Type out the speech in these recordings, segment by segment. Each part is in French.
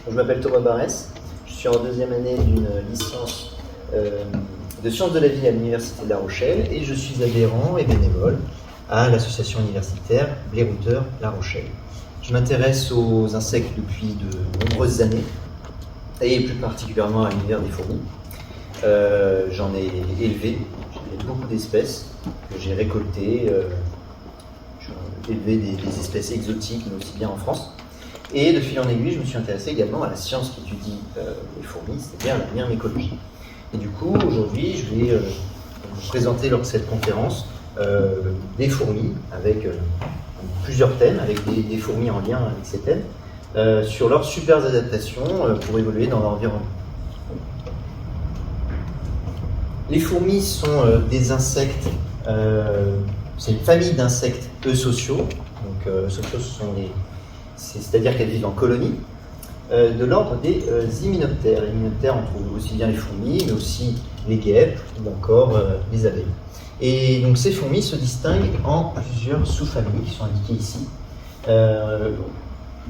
Je m'appelle Thomas Barès, je suis en deuxième année d'une licence de sciences de la vie à l'Université de La Rochelle et je suis adhérent et bénévole à l'association universitaire Blérouteur La Rochelle. Je m'intéresse aux insectes depuis de nombreuses années et plus particulièrement à l'univers des fourmis. J'en ai élevé, j'ai beaucoup d'espèces que j'ai récoltées, j'ai élevé des espèces exotiques mais aussi bien en France. Et de fil en aiguille, je me suis intéressé également à la science qui étudie les fourmis, c'est-à-dire la myrmécologie. Et du coup, aujourd'hui, je vais vous présenter lors de cette conférence des fourmis avec plusieurs thèmes, avec des fourmis en lien avec ces thèmes, sur leurs super adaptations pour évoluer dans leur environnement. Les fourmis sont des insectes, c'est une famille d'insectes eusociaux. Donc, eusociaux, c'est-à-dire qu'elles vivent en colonie, de l'ordre des hyménoptères. Les hyménoptères, on trouve aussi bien les fourmis, mais aussi les guêpes ou encore les abeilles. Et donc ces fourmis se distinguent en plusieurs sous-familles qui sont indiquées ici.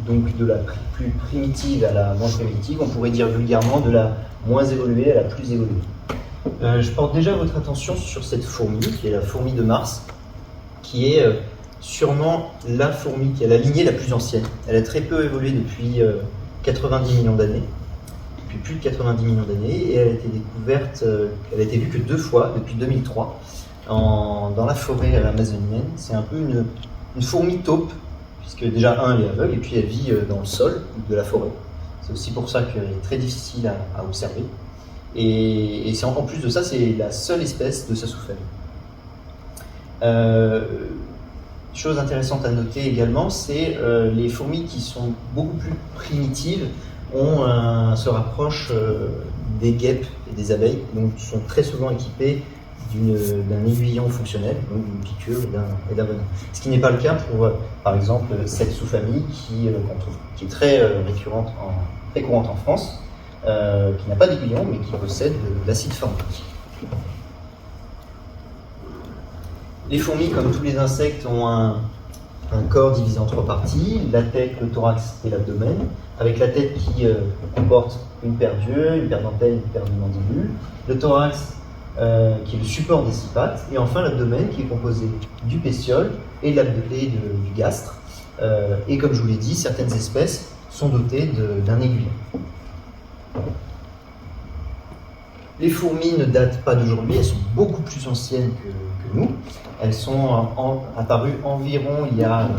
Donc de la plus primitive à la moins primitive, on pourrait dire vulgairement de la moins évoluée à la plus évoluée. Je porte déjà votre attention sur cette fourmi, qui est la fourmi de Mars, qui est sûrement la fourmi qui a la lignée la plus ancienne. Elle a très peu évolué depuis 90 millions d'années, depuis plus de 90 millions d'années, et elle a été découverte, elle a été vue que 2 fois depuis 2003 dans la forêt amazonienne. C'est un peu une fourmi taupe, puisque déjà elle est aveugle et puis elle vit dans le sol de la forêt. C'est aussi pour ça qu'elle est très difficile à observer. Et en plus de ça, c'est la seule espèce de sa sous-famille. Chose intéressante à noter également, c'est les fourmis qui sont beaucoup plus primitives se rapprochent des guêpes et des abeilles, donc sont très souvent équipées d'un aiguillon fonctionnel, donc d'une piqûre et d'un venin. Ce qui n'est pas le cas pour, par exemple, cette sous-famille qui est très très courante en France, qui n'a pas d'aiguillon mais qui possède de l'acide formique. Les fourmis, comme tous les insectes, ont un corps divisé en 3 parties, la tête, le thorax et l'abdomen, avec la tête qui comporte une paire d'yeux, une paire d'antennes, une paire de mandibules, le thorax qui est le support des 6 pattes, et enfin l'abdomen qui est composé du pétiole et du gastre. Et comme je vous l'ai dit, certaines espèces sont dotées d'un aiguillon. Les fourmis ne datent pas d'aujourd'hui, elles sont beaucoup plus anciennes que nous. Elles sont apparues environ il y a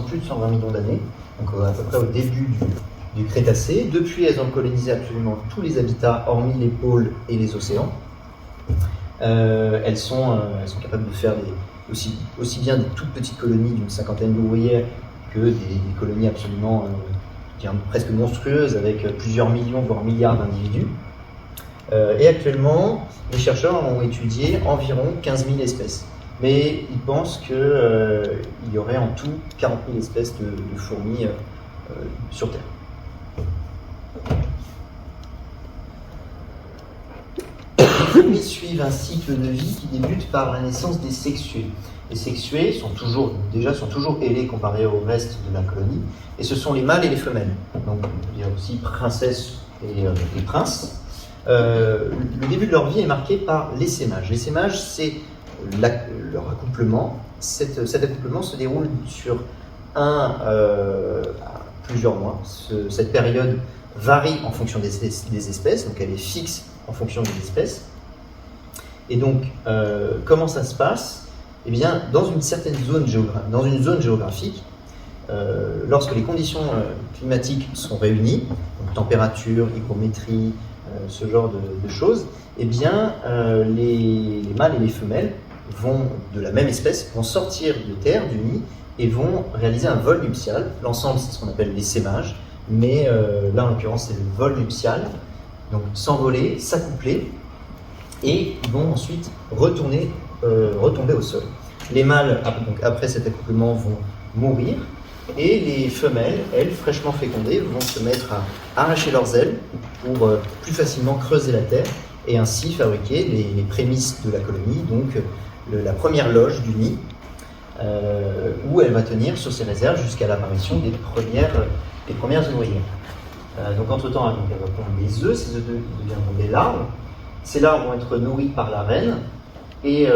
plus de 120 millions d'années, donc à peu près au début du Crétacé. Depuis, elles ont colonisé absolument tous les habitats, hormis les pôles et les océans. Elles sont capables de faire aussi bien des toutes petites colonies d'une 50aine d'ouvriers que des colonies absolument presque monstrueuses avec plusieurs millions, voire milliards d'individus. Et actuellement, les chercheurs ont étudié environ 15 000 espèces. Mais ils pensent qu'il y aurait en tout 40 000 espèces de fourmis sur Terre. Les fourmis suivent un cycle de vie qui débute par la naissance des sexués. Les sexués sont toujours ailés comparés au reste de la colonie, et ce sont les mâles et les femelles. Donc il y a aussi princesses et princes. Le début de leur vie est marqué par l'essaimage. L'essaimage, c'est leur accouplement. Cet accouplement se déroule sur plusieurs mois. Cette période varie en fonction des espèces, donc elle est fixe en fonction des espèces. Et donc, comment ça se passe ? Eh bien, dans une zone géographique, lorsque les conditions climatiques sont réunies, donc température, hygrométrie, ce genre de choses, eh bien, les mâles et les femelles de la même espèce vont sortir de terre, du nid, et vont réaliser un vol nuptial. L'ensemble, c'est ce qu'on appelle l'essaimage, mais là, en l'occurrence, c'est le vol nuptial. Donc, s'envoler, s'accoupler, et ils vont ensuite retomber au sol. Les mâles, donc, après cet accouplement, vont mourir, et les femelles, elles, fraîchement fécondées, vont se mettre à arracher leurs ailes pour plus facilement creuser la terre et ainsi fabriquer les prémices de la colonie, donc la première loge du nid, où elle va tenir sur ses réserves jusqu'à l'apparition des premières ouvrières. Donc entre-temps, elle va pondre des œufs, ces œufs deviendront des larves. Ces larves vont être nourries par la reine, et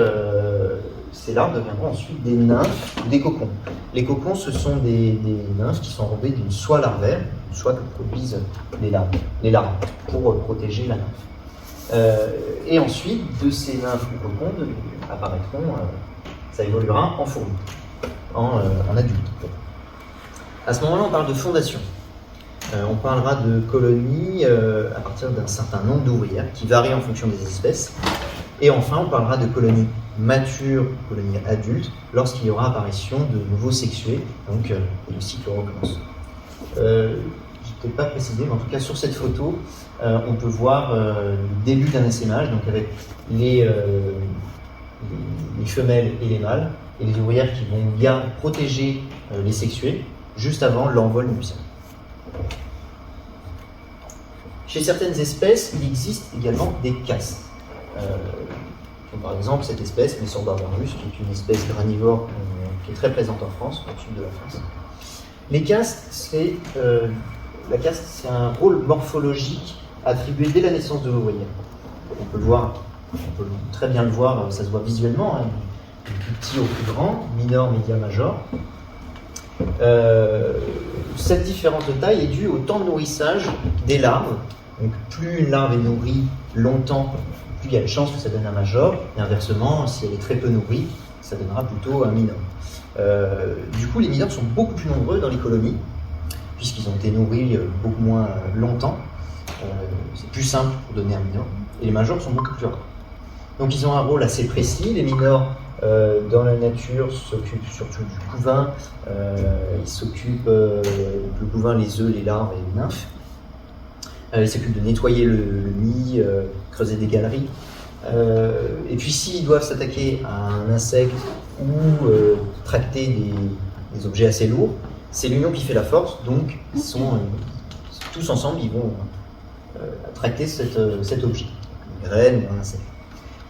ces larves deviendront ensuite des nymphes ou des cocons. Les cocons, ce sont des nymphes qui sont enrobées d'une soie larvaire, une soie que produisent les larves pour protéger la nymphe. Et ensuite, de ces nymphes ou cocons apparaîtront, ça évoluera en fourmis, en adultes. À ce moment-là, on parle de fondation. On parlera de colonies à partir d'un certain nombre d'ouvrières qui varient en fonction des espèces. Et enfin, on parlera de colonies matures, colonies adultes, lorsqu'il y aura apparition de nouveaux sexués, donc le cycle recommence. Je ne peux pas préciser, mais en tout cas sur cette photo, on peut voir le début d'un essaimage, donc avec les femelles et les mâles, et les ouvrières qui vont protéger les sexués juste avant l'envol nuptial. Chez certaines espèces, il existe également des castes. Comme par exemple cette espèce, Messorbarbarus, qui est une espèce granivore qui est très présente en France, au sud de la France. Les castes, c'est un rôle morphologique attribué dès la naissance de l'ouvrier. On peut très bien le voir, ça se voit visuellement, hein, du plus petit au plus grand, minor, médium, major. Cette différence de taille est due au temps de nourrissage des larves. Donc plus une larve est nourrie longtemps, plus il y a de chances que ça donne un major, et inversement, si elle est très peu nourrie, ça donnera plutôt un minor. Du coup, les minors sont beaucoup plus nombreux dans les colonies, puisqu'ils ont été nourris beaucoup moins longtemps. C'est plus simple pour donner un minor, et les majors sont beaucoup plus rares. Donc ils ont un rôle assez précis. Les minors, dans la nature, s'occupent surtout du couvain. Ils s'occupent du couvain, les œufs, les larves et les nymphes. Ils s'occupent de nettoyer le nid, creuser des galeries. Et puis s'ils doivent s'attaquer à un insecte ou tracter des objets assez lourds, c'est l'union qui fait la force, donc ils sont tous ensemble, ils vont tracter cet objet, une graine ou un insecte.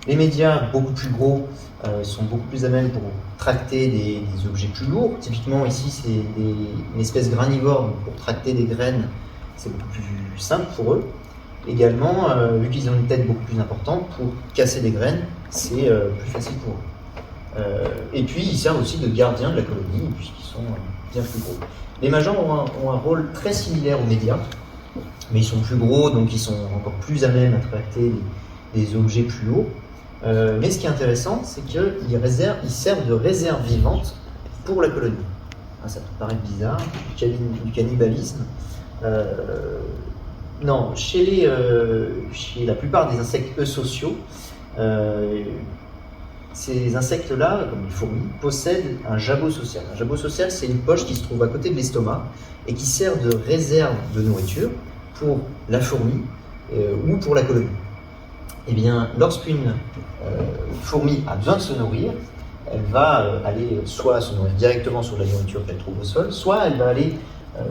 Les médias, beaucoup plus gros, sont beaucoup plus à même pour tracter des objets plus lourds. Typiquement ici, c'est une espèce granivore, donc pour tracter des graines, c'est beaucoup plus simple pour eux. Également, vu qu'ils ont une tête beaucoup plus importante, pour casser des graines, c'est plus facile pour eux. Et puis, ils servent aussi de gardiens de la colonie, puisqu'ils sont bien plus gros. Les majors ont un rôle très similaire aux médias, mais ils sont plus gros, donc ils sont encore plus à même à tracter des objets plus lourds. Mais ce qui est intéressant, c'est qu'ils servent de réserve vivante pour la colonie. Ça peut paraître bizarre, du cannibalisme. Non, chez la plupart des insectes eusociaux, ces insectes-là, comme les fourmis, possèdent un jabot social. Un jabot social, c'est une poche qui se trouve à côté de l'estomac et qui sert de réserve de nourriture pour la fourmi ou pour la colonie. Eh bien, lorsqu'une fourmi a besoin de se nourrir, elle va aller soit se nourrir directement sur la nourriture qu'elle trouve au sol, soit elle va aller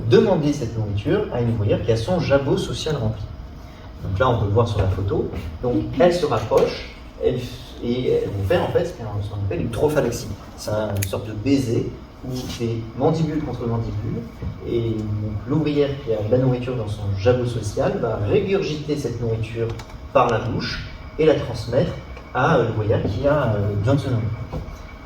demander cette nourriture à une ouvrière qui a son jabot social rempli. Donc là, on peut le voir sur la photo. Donc, elle se rapproche et elles vont faire en fait ce qu'on appelle une trophalaxie. C'est une sorte de baiser où c'est mandibule contre mandibule. Et donc, l'ouvrière qui a de la nourriture dans son jabot social va régurgiter cette nourriture par la bouche et la transmettre à l'ouvrière qui a besoin de se nourrir.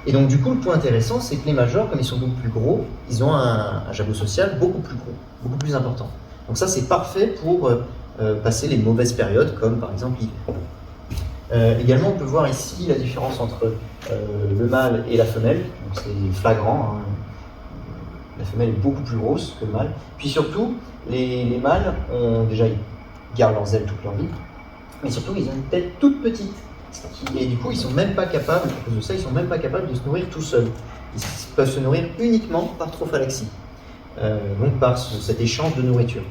Et donc du coup, le point intéressant, c'est que les majors, comme ils sont beaucoup plus gros, ils ont un jabot social beaucoup plus gros, beaucoup plus important. Donc ça, c'est parfait pour passer les mauvaises périodes, comme par exemple l'hiver. Également, on peut voir ici la différence entre le mâle et la femelle. Donc c'est flagrant, hein. La femelle est beaucoup plus grosse que le mâle. Puis surtout, les mâles, ils gardent leurs ailes toute leur vie, mais surtout, ils ont une tête toute petite. Et du coup, ils sont même pas capables, à cause de ça, ils sont même pas capables de se nourrir tout seuls. Ils peuvent se nourrir uniquement par trophalaxie, donc par cet échange de nourriture.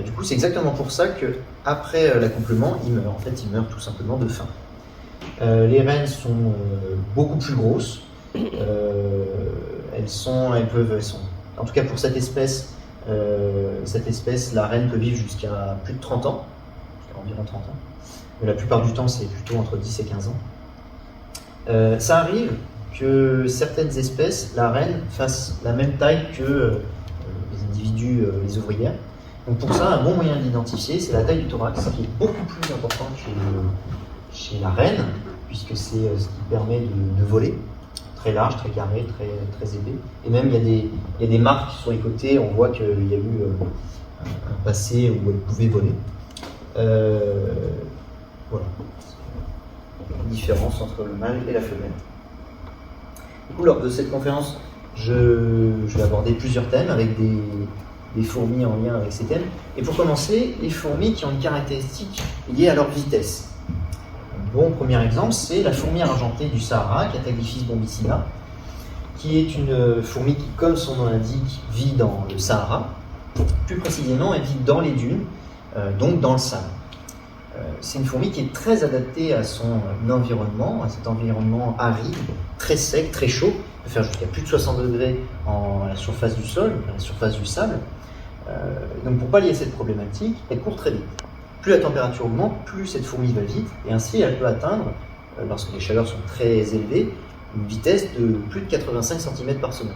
Du coup, c'est exactement pour ça qu'après l'accouplement, ils meurent. En fait, ils meurent tout simplement de faim. Les reines sont beaucoup plus grosses. En tout cas pour cette espèce, la reine peut vivre jusqu'à plus de 30 ans, jusqu'à environ 30 ans. Mais la plupart du temps, c'est plutôt entre 10 et 15 ans. Ça arrive que certaines espèces, la reine, fasse la même taille que les individus, les ouvrières. Donc pour ça, un bon moyen de l'identifier, c'est la taille du thorax, qui est beaucoup plus importante chez la reine, puisque c'est ce qui permet de voler. Très large, très carré, très épais. Et même, il y a des marques sur les côtés, on voit qu'il y a eu un passé où elle pouvait voler. Voilà. La différence entre le mâle et la femelle. Du coup, lors de cette conférence, je vais aborder plusieurs thèmes avec des fourmis en lien avec ces thèmes. Et pour commencer, les fourmis qui ont une caractéristique liée à leur vitesse. Un bon premier exemple, c'est la fourmi argentée du Sahara, Cataglyphis bombicilla, qui est une fourmi qui, comme son nom l'indique, vit dans le Sahara. Plus précisément, elle vit dans les dunes, donc dans le sable. C'est une fourmi qui est très adaptée à son environnement, à cet environnement aride, très sec, très chaud. Elle peut faire jusqu'à plus de 60 degrés à la surface du sol, à la surface du sable. Donc pour pallier cette problématique, elle court très vite. Plus la température augmente, plus cette fourmi va vite, et ainsi elle peut atteindre, lorsque les chaleurs sont très élevées, une vitesse de plus de 85 cm par seconde.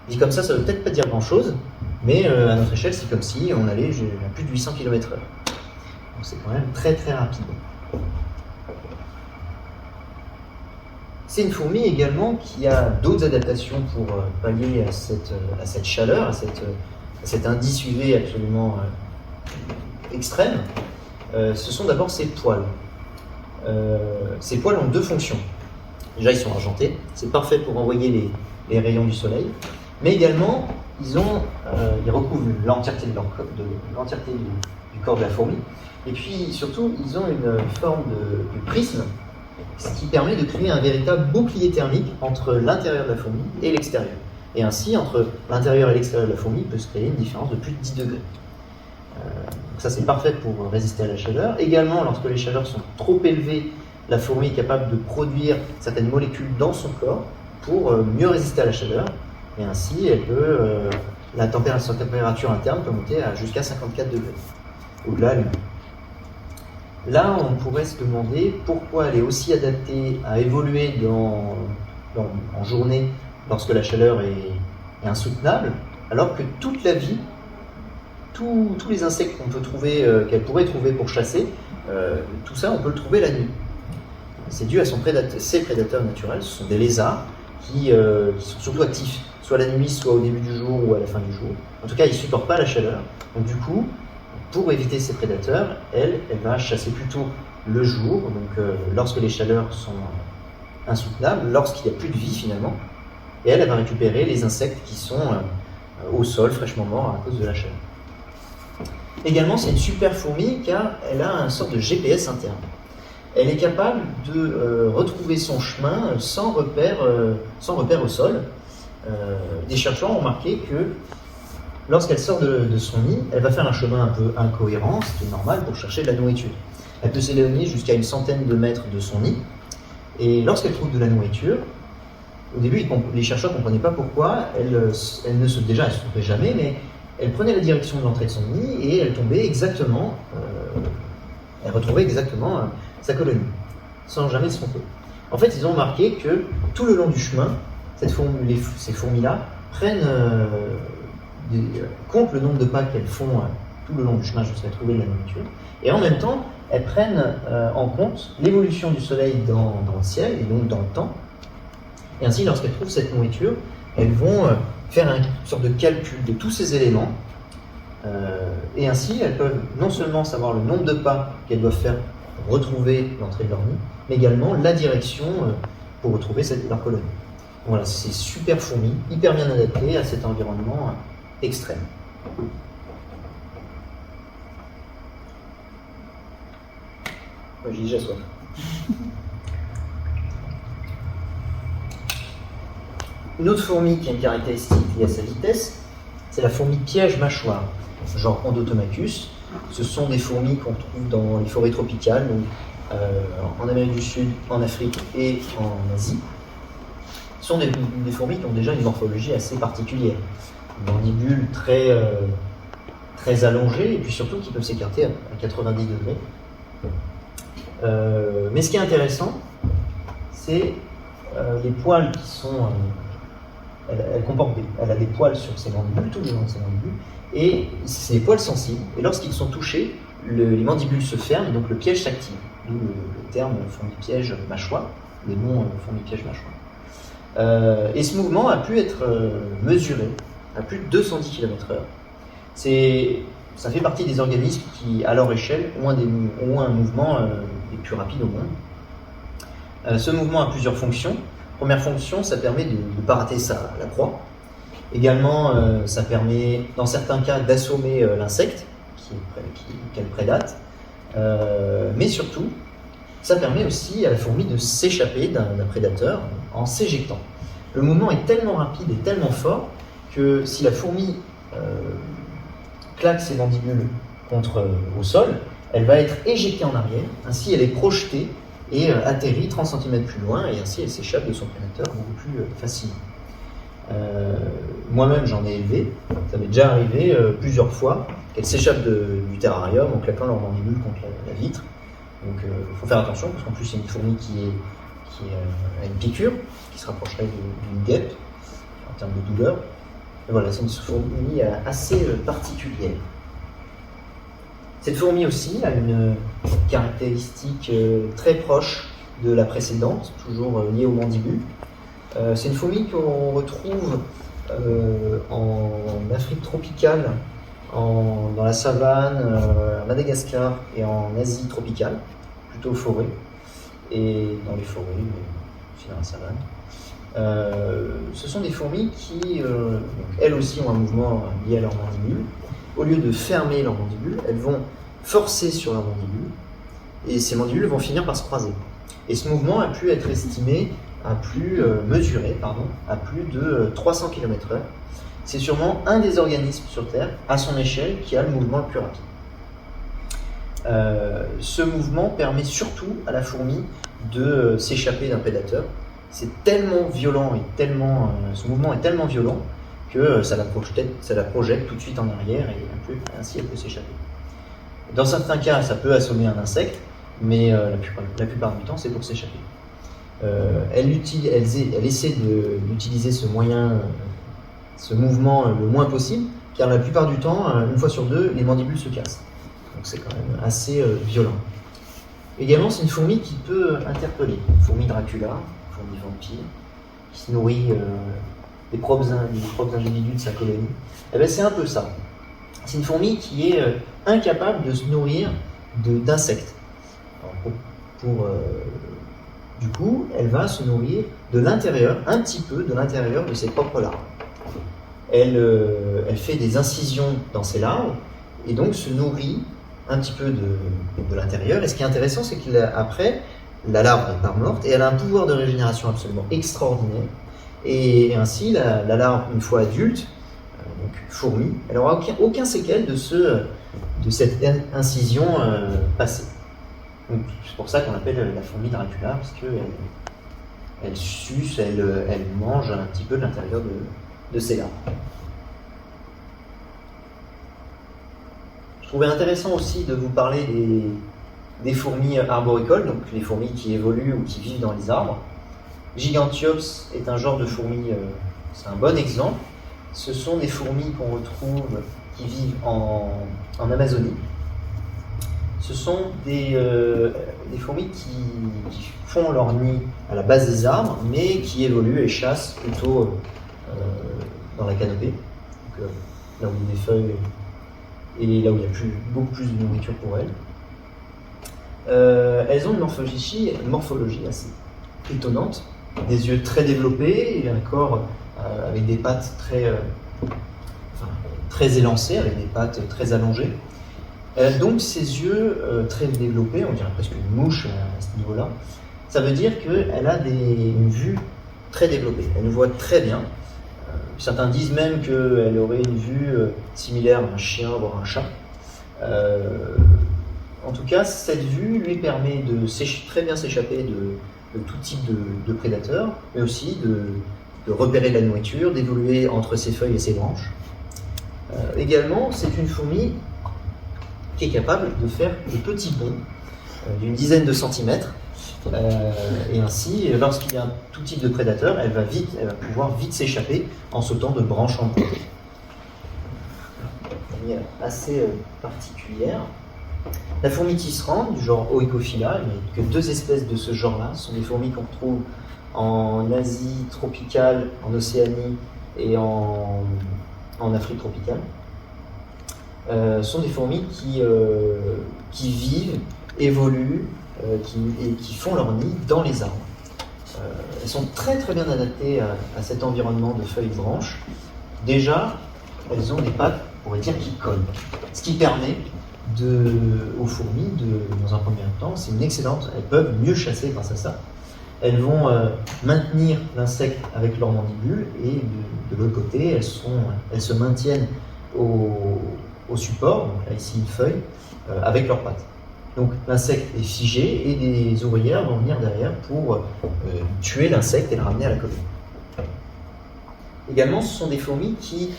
Dit comme ça ne veut peut-être pas dire grand-chose, mais à notre échelle, c'est comme si on allait à plus de 800 km/h. Donc c'est quand même très très rapide. C'est une fourmi également qui a d'autres adaptations pour pallier à cette chaleur, à cet indice UV absolument extrême. Ce sont d'abord ses poils. Ces poils ont deux fonctions. Déjà, ils sont argentés, c'est parfait pour envoyer les rayons du soleil, mais également, ils recouvrent l'entièreté du corps de la fourmi, et puis surtout, ils ont une forme de prisme, ce qui permet de créer un véritable bouclier thermique entre l'intérieur de la fourmi et l'extérieur. Et ainsi, entre l'intérieur et l'extérieur de la fourmi, peut se créer une différence de plus de 10 degrés. Donc ça, c'est parfait pour résister à la chaleur. Également, lorsque les chaleurs sont trop élevées, la fourmi est capable de produire certaines molécules dans son corps pour mieux résister à la chaleur. Et ainsi, sa température interne peut monter jusqu'à 54 degrés, au-delà de Là, on pourrait se demander pourquoi elle est aussi adaptée à évoluer en journée lorsque la chaleur est insoutenable, alors que toute la vie, tous les insectes qu'on peut trouver, qu'elle pourrait trouver pour chasser, tout ça, on peut le trouver la nuit. C'est dû à ses prédateurs naturels, ce sont des lézards qui sont surtout actifs, soit la nuit, soit au début du jour ou à la fin du jour. En tout cas, ils ne supportent pas la chaleur. Donc du coup, pour éviter ses prédateurs, elle va chasser plutôt le jour, donc lorsque les chaleurs sont insoutenables, lorsqu'il n'y a plus de vie finalement, et elle va récupérer les insectes qui sont au sol, fraîchement morts à cause de la chaleur. Également, c'est une super fourmi car elle a une sorte de GPS interne. Elle est capable de retrouver son chemin sans repère au sol. Des chercheurs ont remarqué que lorsqu'elle sort de son nid, elle va faire un chemin un peu incohérent, ce qui est normal pour chercher de la nourriture. Elle peut s'éloigner jusqu'à une centaine de mètres de son nid, et lorsqu'elle trouve de la nourriture, au début, les chercheurs ne comprenaient pas pourquoi elle ne se trouvait jamais, mais elle prenait la direction de l'entrée de son nid et elle tombait exactement, elle retrouvait exactement sa colonie, sans jamais se tromper. En fait, ils ont remarqué que tout le long du chemin, ces fourmis-là comptent le nombre de pas qu'elles font tout le long du chemin jusqu'à trouver de la nourriture, et en même temps, elles prennent en compte l'évolution du soleil dans le ciel et donc dans le temps. Et ainsi, lorsqu'elles trouvent cette nourriture, elles vont faire une sorte de calcul de tous ces éléments. Et ainsi, elles peuvent non seulement savoir le nombre de pas qu'elles doivent faire pour retrouver l'entrée de leur nid, mais également la direction pour retrouver leur colonie. Voilà, c'est super fourmis, hyper bien adaptées à cet environnement extrême. J'ai déjà soif. Une autre fourmi qui a une caractéristique liée à sa vitesse, c'est la fourmi piège-mâchoire, genre Endotomachus. Ce sont des fourmis qu'on trouve dans les forêts tropicales, donc en Amérique du Sud, en Afrique et en Asie. Ce sont des fourmis qui ont déjà une morphologie assez particulière. Une mandibule très allongée et puis surtout qui peuvent s'écarter à 90 degrés. Mais ce qui est intéressant, c'est les poils qui sont elle a des poils sur ses mandibules, tout le long de ses mandibules, et c'est des poils sensibles. Et lorsqu'ils sont touchés, les mandibules se ferment et donc le piège s'active. D'où le terme fourmi-piège mâchoire, le nom fourmi-piège mâchoire. Et ce mouvement a pu être mesuré à plus de 210 km/h. Ça fait partie des organismes qui, à leur échelle, ont un mouvement les plus rapides au monde. Ce mouvement a plusieurs fonctions. Première fonction, ça permet de ne pas rater la proie. Également, ça permet, dans certains cas, d'assommer l'insecte qu'elle prédate. Mais surtout, ça permet aussi à la fourmi de s'échapper d'un prédateur en s'éjectant. Le mouvement est tellement rapide et tellement fort que si la fourmi claque ses mandibules au sol, elle va être éjectée en arrière, ainsi elle est projetée et atterrit 30 cm plus loin, et ainsi elle s'échappe de son prédateur beaucoup plus facilement. Moi-même j'en ai élevé, ça m'est déjà arrivé plusieurs fois qu'elles s'échappent du terrarium en claquant leurs mandibules contre la vitre. Donc il faut faire attention, parce qu'en plus c'est une fourmi qui a une piqûre, qui se rapprocherait d'une guêpe en termes de douleur. Et voilà, c'est une fourmi assez particulière. Cette fourmi aussi a une caractéristique très proche de la précédente, toujours liée aux mandibules. C'est une fourmi qu'on retrouve en Afrique tropicale, dans la savane, à Madagascar et en Asie tropicale, plutôt forêt, et dans les forêts, mais aussi dans la savane. Ce sont des fourmis qui, elles aussi, ont un mouvement lié à leurs mandibules. Au lieu de fermer leurs mandibules, elles vont forcer sur leurs mandibules, et ces mandibules vont finir par se croiser. Et ce mouvement a pu être estimé, mesuré à plus de 300 km/h. C'est sûrement un des organismes sur Terre, à son échelle, qui a le mouvement le plus rapide. Ce mouvement permet surtout à la fourmi de s'échapper d'un prédateur. C'est tellement violent et ce mouvement est tellement violent que ça la projette tout de suite en arrière, et ainsi elle peut s'échapper. Dans certains cas, ça peut assommer un insecte, mais la plupart du temps, c'est pour s'échapper. Elle essaie d'utiliser ce mouvement le moins possible, car la plupart du temps, une fois sur deux, les mandibules se cassent. Donc c'est quand même assez violent. Également, c'est une fourmi qui peut interpeller. Fourmi Dracula, fourmi vampire, qui se nourrit des propres individus de sa colonie. Et bien, c'est un peu ça. C'est une fourmi qui est incapable de se nourrir d'insectes. Du coup, elle va se nourrir de l'intérieur, un petit peu de l'intérieur de ses propres larves. Elle fait des incisions dans ses larves et donc se nourrit un petit peu de l'intérieur. Et ce qui est intéressant, c'est qu'après, la larve n'est pas morte et elle a un pouvoir de régénération absolument extraordinaire. Et ainsi, la larve, une fois adulte, donc fourmi, elle n'aura aucun séquelle de cette incision passée. C'est pour ça qu'on l'appelle la fourmi Dracula, parce qu'elle suce, elle mange un petit peu de l'intérieur de ses larves. Je trouvais intéressant aussi de vous parler des fourmis arboricoles, donc les fourmis qui évoluent ou qui vivent dans les arbres. Gigantiops est un genre de fourmi, c'est un bon exemple. Ce sont des fourmis qu'on retrouve qui vivent en Amazonie. Ce sont des fourmis qui font leur nid à la base des arbres, mais qui évoluent et chassent plutôt dans la canopée, donc, là où il y a des feuilles et là où il y a beaucoup plus de nourriture pour elles. Elles ont une morphologie assez étonnante, des yeux très développés et un corps avec des pattes très élancées, avec des pattes très allongées. Elle a donc ses yeux très développés, on dirait presque une mouche à ce niveau-là. Ça veut dire qu'elle a une vue très développée, elle nous voit très bien. Certains disent même qu'elle aurait une vue similaire à un chien, voire un chat. En tout cas, cette vue lui permet de très bien s'échapper de tout type de prédateurs, mais aussi de repérer la nourriture, d'évoluer entre ses feuilles et ses branches. Également, c'est une fourmi qui est capable de faire des petits bonds d'une dizaine de centimètres Et ainsi, lorsqu'il y a tout type de prédateur, elle va pouvoir vite s'échapper en sautant de branche en branche. Une assez particulière. La fourmi tisserande, du genre Oikophylla, il n'y a que 2 espèces de ce genre-là. Ce sont des fourmis qu'on retrouve en Asie tropicale, en Océanie et en Afrique tropicale. Ce sont des fourmis qui vivent, évoluent et qui font leur nid dans les arbres. Elles sont très très bien adaptées à cet environnement de feuilles branches. Déjà, elles ont des pattes, on pourrait dire, qui collent. Ce qui permet aux fourmis, dans un premier temps, c'est une excellente, elles peuvent mieux chasser grâce à ça. Elles vont maintenir l'insecte avec leur mandibule et de l'autre côté, elles se maintiennent au support, donc là ici une feuille, avec leurs pattes. Donc l'insecte est figé et des ouvrières vont venir derrière pour tuer l'insecte et le ramener à la colonie. Également, ce sont des fourmis qui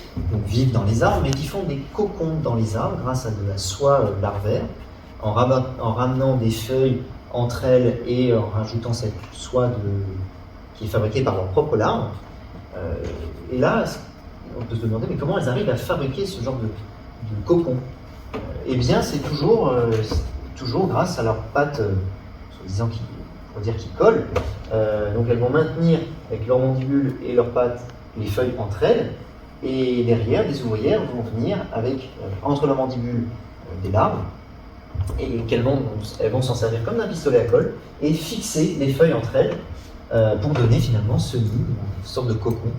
vivent dans les arbres, mais qui font des cocons dans les arbres grâce à de la soie larvaire, en ramenant des feuilles entre elles et en rajoutant cette soie qui est fabriquée par leurs propres larves. Et là, on peut se demander, mais comment elles arrivent à fabriquer ce genre de cocon? Eh bien, c'est toujours grâce à leurs pattes, soi-disant qui collent. Donc elles vont maintenir avec leur mandibule et leurs pattes les feuilles entre elles, et derrière, des ouvrières vont venir avec, entre leur mandibule, des larves, et elles vont s'en servir comme d'un pistolet à colle, et fixer les feuilles entre elles, pour donner finalement ce nid, une sorte de cocon.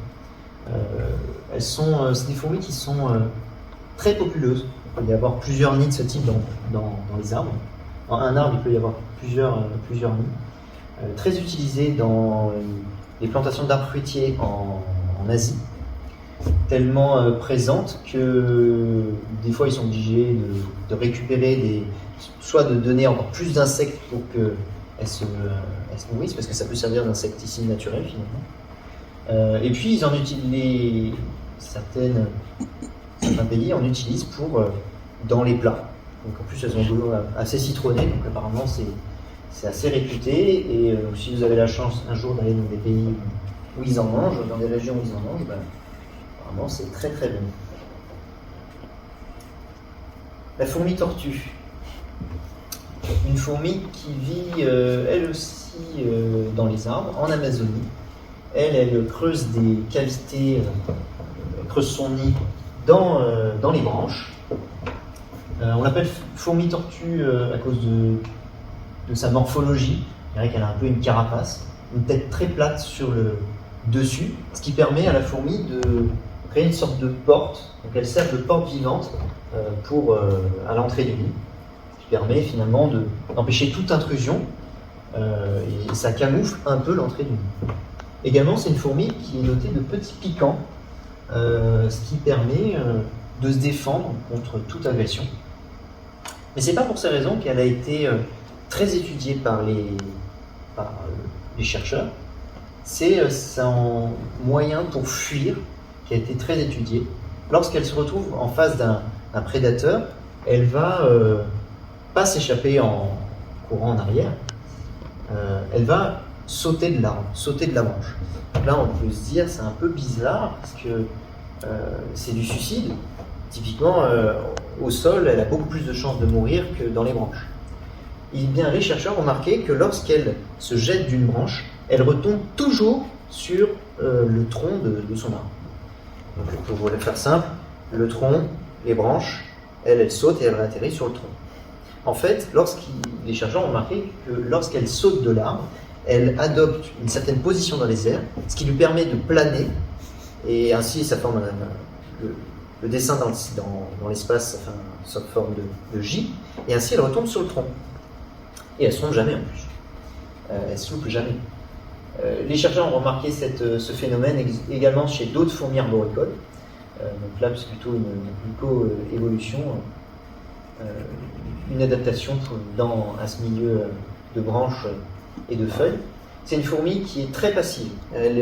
C'est des fourmis qui sont très populeuses. Il peut y avoir plusieurs nids de ce type dans les arbres. Dans un arbre, il peut y avoir plusieurs nids. Très utilisés dans les plantations d'arbres fruitiers en Asie, tellement présentes que des fois ils sont obligés de récupérer soit de donner encore plus d'insectes pour qu'elles se nourrissent, parce que ça peut servir d'insecticide naturel finalement. Et puis ils en utilisent, certains pays en utilisent dans les plats. Donc en plus elles ont un goût assez citronné, donc apparemment c'est assez réputé. Et si vous avez la chance un jour d'aller dans des pays où ils en mangent, dans des régions où ils en mangent, apparemment c'est très très bon. La fourmi tortue. Une fourmi qui vit elle aussi dans les arbres, en Amazonie. Elle creuse des cavités, creuse son nid dans les branches. On l'appelle fourmi tortue à cause de sa morphologie. Je dirais qu'elle a un peu une carapace, une tête très plate sur le dessus, ce qui permet à la fourmi de créer une sorte de porte. Donc elle sert de porte vivante à l'entrée du nid, ce qui permet finalement d'empêcher toute intrusion, et ça camoufle un peu l'entrée du nid. Également, c'est une fourmi qui est dotée de petits piquants, ce qui permet de se défendre contre toute agression. Mais c'est pas pour ces raisons qu'elle a été très étudiée par les chercheurs. C'est son moyen pour fuir qui a été très étudié. Lorsqu'elle se retrouve en face d'un prédateur, elle va pas s'échapper en courant en arrière, elle va sauter de l'arbre, sauter de la branche. Donc là, on peut se dire c'est un peu bizarre parce que c'est du suicide. Typiquement, au sol, elle a beaucoup plus de chances de mourir que dans les branches. Eh bien, les chercheurs ont remarqué que lorsqu'elle se jette d'une branche, elle retombe toujours sur le tronc de son arbre. Donc, pour le faire simple, le tronc, les branches, elle saute et elle atterrit sur le tronc. En fait, les chercheurs ont remarqué que lorsqu'elle saute de l'arbre, elle adopte une certaine position dans les airs, ce qui lui permet de planer, et ainsi ça forme le dessin dans l'espace, ça fait une sorte de forme de J, et ainsi elle retombe sur le tronc. Et elle ne tombe jamais en plus. Elle ne souffle jamais. Les chercheurs ont remarqué ce phénomène également chez d'autres fourmis arboricoles. Donc là, c'est plutôt une gluco-évolution, une adaptation à ce milieu de branches et de feuilles. C'est une fourmi qui est très passive. Elle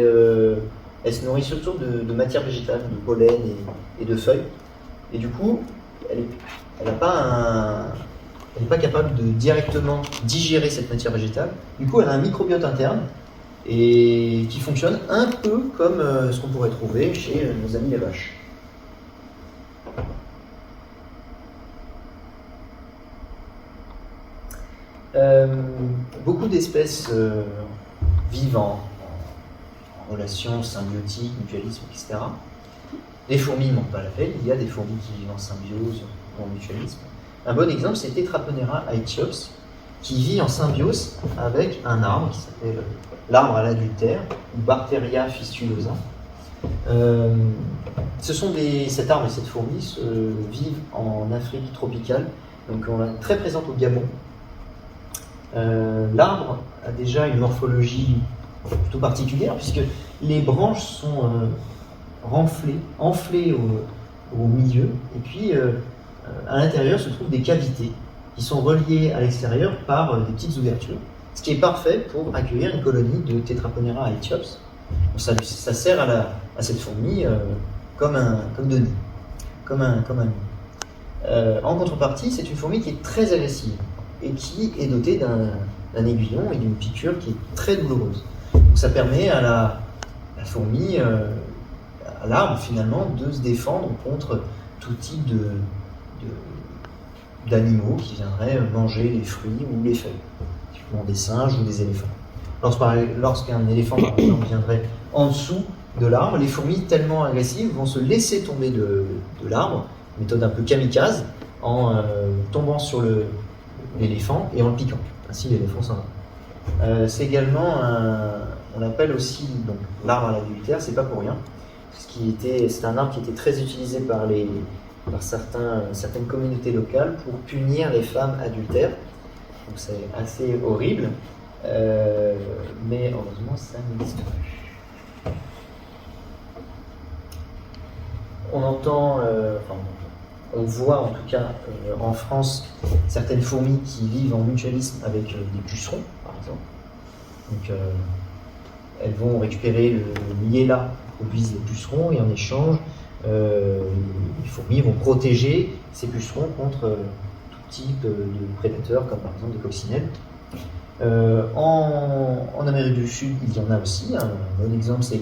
se nourrit surtout de matière végétale, de pollen et de feuilles. Et du coup, elle elle n'est pas capable de directement digérer cette matière végétale. Du coup, elle a un microbiote interne et qui fonctionne un peu comme ce qu'on pourrait trouver chez nos amis les vaches. Beaucoup d'espèces vivent en relation symbiotique, mutualisme, etc. Les fourmis ne manquent pas l'appel, il y a des fourmis qui vivent en symbiose ou en mutualisme. Un bon exemple, c'est Tetraponera aethiops, qui vit en symbiose avec un arbre qui s'appelle l'arbre à l'adultère, ou Barteria fistulosa. Cet arbre et cette fourmi vivent en Afrique tropicale, donc on est très présente au Gabon. L'arbre a déjà une morphologie plutôt particulière, puisque les branches sont enflées au milieu, et puis à l'intérieur se trouvent des cavités qui sont reliées à l'extérieur par des petites ouvertures, ce qui est parfait pour accueillir une colonie de Tetraponera aethiops. Ça sert à cette fourmi comme de nid, comme un nid. En contrepartie, c'est une fourmi qui est très agressive et qui est dotée d'un aiguillon et d'une piqûre qui est très douloureuse. Donc ça permet à la fourmi, à l'arbre finalement, de se défendre contre tout type d'animaux qui viendraient manger les fruits ou les feuilles, typiquement des singes ou des éléphants. Lorsqu'un éléphant par exemple viendrait en dessous de l'arbre, les fourmis tellement agressives vont se laisser tomber de l'arbre, méthode un peu kamikaze, en tombant sur l'éléphant et en le piquant. Ainsi l'éléphant s'en va. C'est également on appelle aussi donc l'arbre à l'adultère, c'est pas pour rien. C'est un arbre qui était très utilisé par certaines communautés locales pour punir les femmes adultères. Donc c'est assez horrible, mais heureusement ça n'existe plus. On voit en tout cas en France certaines fourmis qui vivent en mutualisme avec des pucerons, par exemple. Donc elles vont récupérer le miella que produisent les pucerons et en échange, les fourmis vont protéger ces pucerons contre tout type de prédateurs, comme par exemple des coccinelles. En Amérique du Sud, il y en a aussi. Un bon exemple, c'est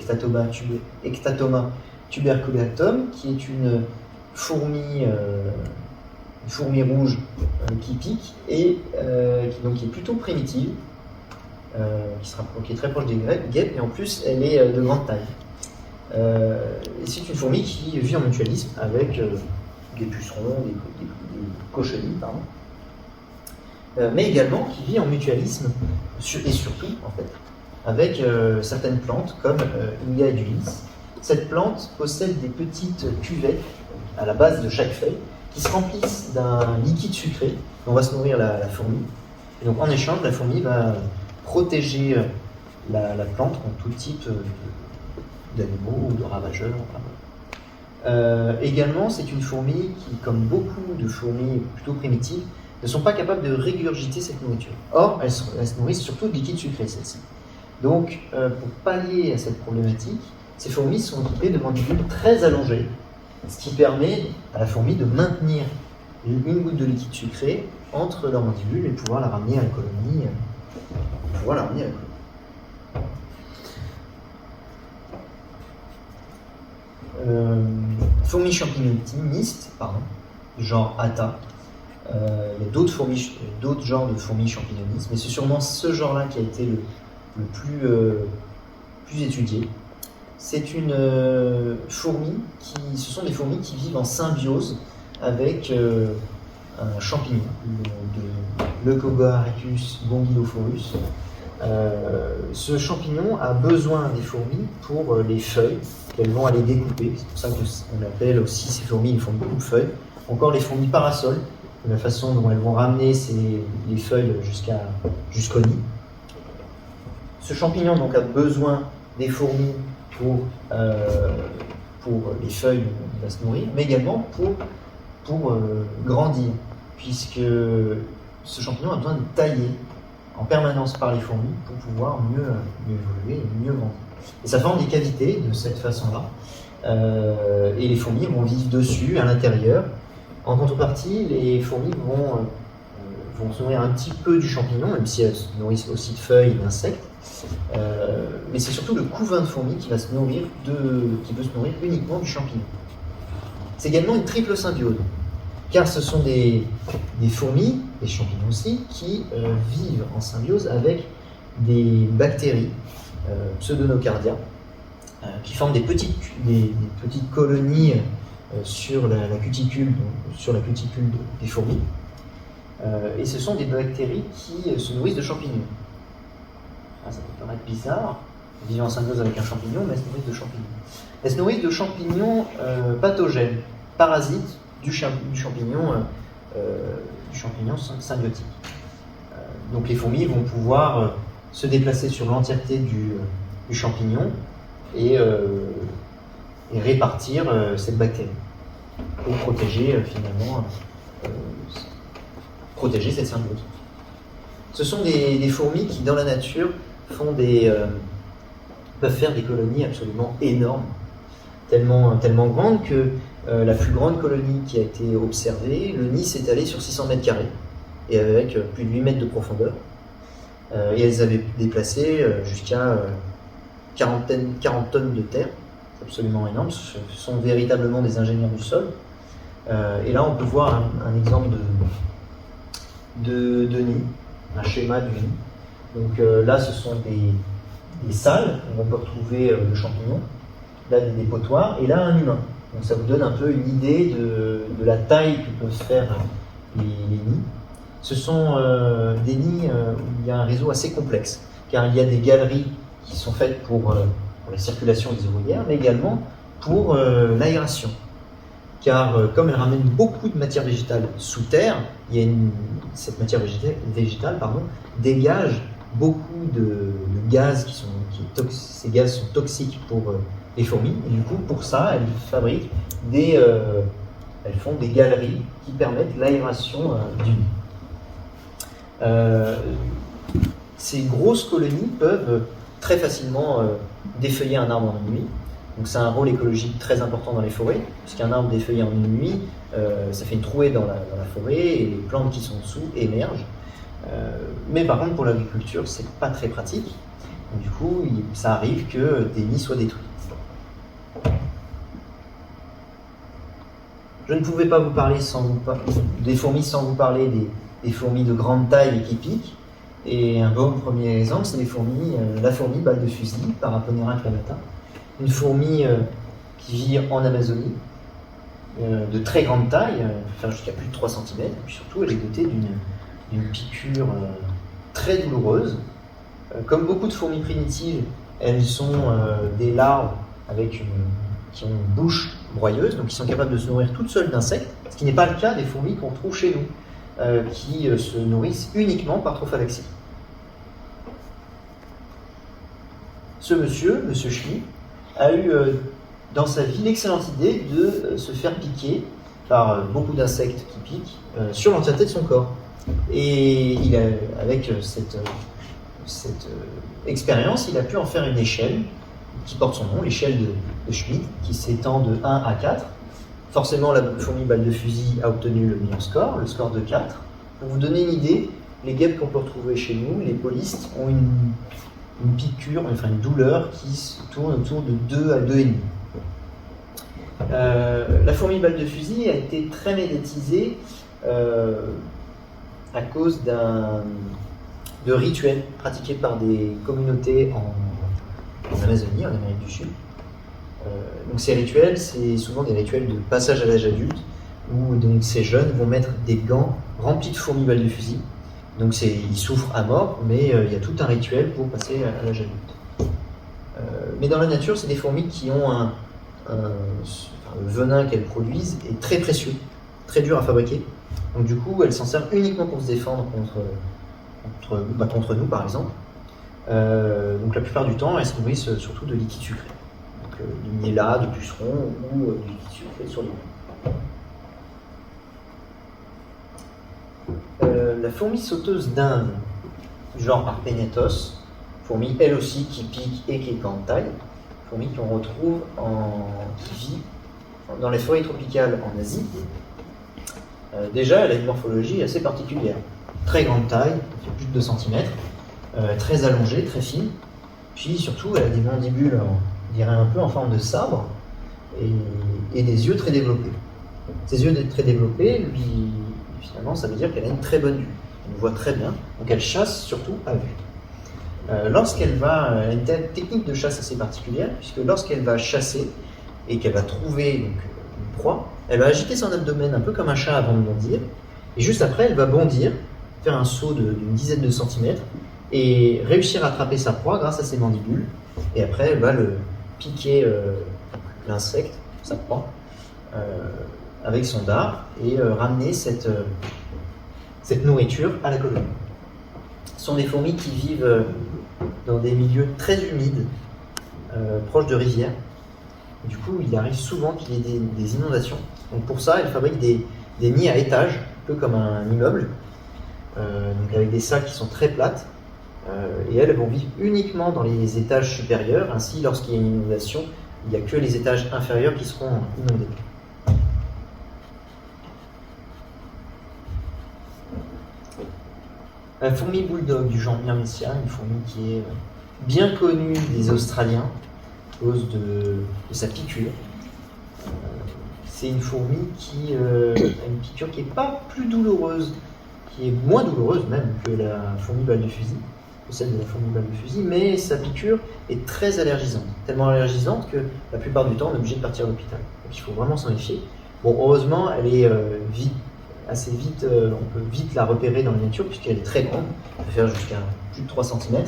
Ectatoma tuberculatum, qui est une fourmi rouge qui pique et qui est plutôt primitive, qui est très proche des guêpes, et en plus elle est de grande taille. C'est une fourmi qui vit en mutualisme avec des pucerons, des cochenilles, pardon. Mais également qui vit en mutualisme, et surtout en fait, avec certaines plantes comme Inga edulis. Cette plante possède des petites cuvettes à la base de chaque feuille qui se remplissent d'un liquide sucré dont va se nourrir la fourmi. Et donc en échange, la fourmi va protéger la plante contre tout type d'animaux ou de ravageurs. Également, c'est une fourmi qui, comme beaucoup de fourmis plutôt primitives, ne sont pas capables de régurgiter cette nourriture. Or, elles se nourrissent surtout de liquide sucré, celles-ci. Donc, pour pallier à cette problématique, ces fourmis sont équipées de mandibules très allongées, ce qui permet à la fourmi de maintenir une goutte de liquide sucré entre leurs mandibules et pouvoir la ramener à la colonie. Fourmis champignonistes, genre Atta. Il y a d'autres genres de fourmis champignonistes, mais c'est sûrement ce genre-là qui a été le plus étudié. C'est une fourmi ce sont des fourmis qui vivent en symbiose avec un champignon, de Leucogaricus gongylophorus. Ce champignon a besoin des fourmis pour les feuilles qu'elles vont aller découper. C'est pour ça qu'on appelle aussi ces fourmis les fourmis coupe-feuilles. Encore les fourmis parasols, de la façon dont elles vont ramener les feuilles jusqu'au nid. Ce champignon donc a besoin des fourmis pour les feuilles dont il va se nourrir, mais également pour grandir, puisque ce champignon a besoin de tailler en permanence par les fourmis pour pouvoir mieux évoluer et mieux grandir. Et ça forme des cavités de cette façon-là, et les fourmis vont vivre dessus, à l'intérieur. En contrepartie, les fourmis vont vont se nourrir un petit peu du champignon, même si elles se nourrissent aussi de feuilles et d'insectes. Mais c'est surtout le couvain de fourmis qui peut se nourrir uniquement du champignon. C'est également une triple symbiose, car ce sont des fourmis, des champignons aussi, qui vivent en symbiose avec des bactéries, Pseudonocardia, qui forment des petites colonies sur la cuticule des fourmis. Et ce sont des bactéries qui se nourrissent de champignons. Ça peut paraître bizarre, vivant en symbiose avec un champignon, mais elles se nourrissent de champignons. Elles se nourrissent de champignons pathogènes, parasites du champignon symbiotique. Donc les fourmis vont pouvoir se déplacer sur l'entièreté du champignon et répartir cette bactérie pour protéger protéger cette symbiose. Ce sont des fourmis qui, dans la nature, peuvent faire des colonies absolument énormes, tellement grandes que la plus grande colonie qui a été observée, le nid s'est allé sur 600 mètres carrés, et avec plus de 8 mètres de profondeur. Et elles avaient déplacé jusqu'à 40 tonnes de terre, c'est absolument énorme, ce sont véritablement des ingénieurs du sol. Et là on peut voir un exemple de nid, un schéma du nid. Donc là ce sont des salles où on peut retrouver le champignon, là des dépotoirs, et là un humain. Donc ça vous donne un peu une idée de la taille que peuvent faire les nids. Ce sont des nids où il y a un réseau assez complexe, car il y a des galeries qui sont faites pour la circulation des ouvrières, mais également pour l'aération. Car comme elle ramène beaucoup de matière végétale sous terre, cette matière végétale dégage beaucoup de gaz ces gaz sont toxiques pour les fourmis, et du coup pour ça elles font des galeries qui permettent l'aération du nid. Ces grosses colonies peuvent très facilement défeuiller un arbre en une nuit. Donc c'est un rôle écologique très important dans les forêts, puisqu'un arbre défeuillé en une nuit, ça fait une trouée dans la forêt et les plantes qui sont dessous émergent. Mais par contre pour l'agriculture, c'est pas très pratique. Donc, du coup, ça arrive que des nids soient détruits. Je ne pouvais pas vous parler des fourmis sans vous parler des fourmis de grande taille et qui piquent. Et un bon premier exemple, c'est la fourmi balle de fusil, Paraponera clavata. Une fourmi qui vit en Amazonie, de très grande taille, faire jusqu'à plus de 3 cm, et puis surtout elle est dotée d'une piqûre très douloureuse. Comme beaucoup de fourmis primitives, elles sont des larves qui ont une bouche broyeuse, donc qui sont capables de se nourrir toutes seules d'insectes, ce qui n'est pas le cas des fourmis qu'on trouve chez nous, qui se nourrissent uniquement par trophalaxie. Ce monsieur Schmy, a eu dans sa vie l'excellente idée de se faire piquer par beaucoup d'insectes qui piquent sur l'entièreté de son corps. Et avec cette expérience, il a pu en faire une échelle qui porte son nom, l'échelle de Schmidt, qui s'étend de 1 à 4. Forcément, la fourmi balle de fusil a obtenu le meilleur score, le score de 4. Pour vous donner une idée, les guêpes qu'on peut retrouver chez nous, les polistes, ont une piqûre, enfin une douleur qui se tourne autour de 2 à 2,5. La fourmi balle de fusil a été très médiatisée à cause de rituels pratiqués par des communautés en Amazonie, en Amérique du Sud. Donc ces rituels, c'est souvent des rituels de passage à l'âge adulte, où donc ces jeunes vont mettre des gants remplis de fourmis balles de fusil. Donc ils souffrent à mort, mais il y a tout un rituel pour passer à l'âge adulte. Mais dans la nature, c'est des fourmis qui ont le venin qu'elles produisent est très précieux, très dur à fabriquer. Donc du coup, elles s'en servent uniquement pour se défendre contre nous, par exemple. Donc la plupart du temps, elles se nourrissent surtout de liquide sucré. Donc du miella, du puceron ou du liquide sucré sur les mains. La fourmi sauteuse d'Inde, genre Arpenetos, fourmi elle aussi qui pique et qui est grande taille, fourmi qu'on retrouve qui vit dans les forêts tropicales en Asie. déjà, elle a une morphologie assez particulière. Très grande taille, plus de 2 cm, très allongée, très fine. Puis surtout, elle a des mandibules, on dirait un peu en forme de sabre, et des yeux très développés. Ces yeux très développés, finalement, ça veut dire qu'elle a une très bonne vue. Elle voit très bien, donc elle chasse surtout à vue. Lorsqu'elle va, elle a une technique de chasse assez particulière, puisque lorsqu'elle va chasser et qu'elle va trouver donc, une proie, elle va agiter son abdomen un peu comme un chat avant de bondir, et juste après, elle va bondir, faire un saut d'une dizaine de centimètres, et réussir à attraper sa proie grâce à ses mandibules, et après, elle va le piquer l'insecte, sa proie, avec son dard, et ramener cette nourriture à la colonie. Ce sont des fourmis qui vivent dans des milieux très humides, proches de rivières. Du coup, il arrive souvent qu'il y ait des inondations. Donc pour ça, elles fabriquent des nids à étages, un peu comme un immeuble, donc avec des salles qui sont très plates. Et elles vont vivre uniquement dans les étages supérieurs. Ainsi, lorsqu'il y a une inondation, il n'y a que les étages inférieurs qui seront inondés. La fourmi bulldog du genre Myrmecia, une fourmi qui est bien connue des Australiens à cause de sa piqûre. C'est une fourmi qui a une piqûre qui n'est pas plus douloureuse, qui est moins douloureuse même que la fourmi balle de fusil, que celle de la fourmi balle de fusil, mais sa piqûre est très allergisante. Tellement allergisante que la plupart du temps on est obligé de partir à l'hôpital. Donc il faut vraiment s'en méfier. Bon, heureusement, elle est assez vite, on peut vite la repérer dans la nature puisqu'elle est très grande, elle peut faire jusqu'à plus de 3 cm.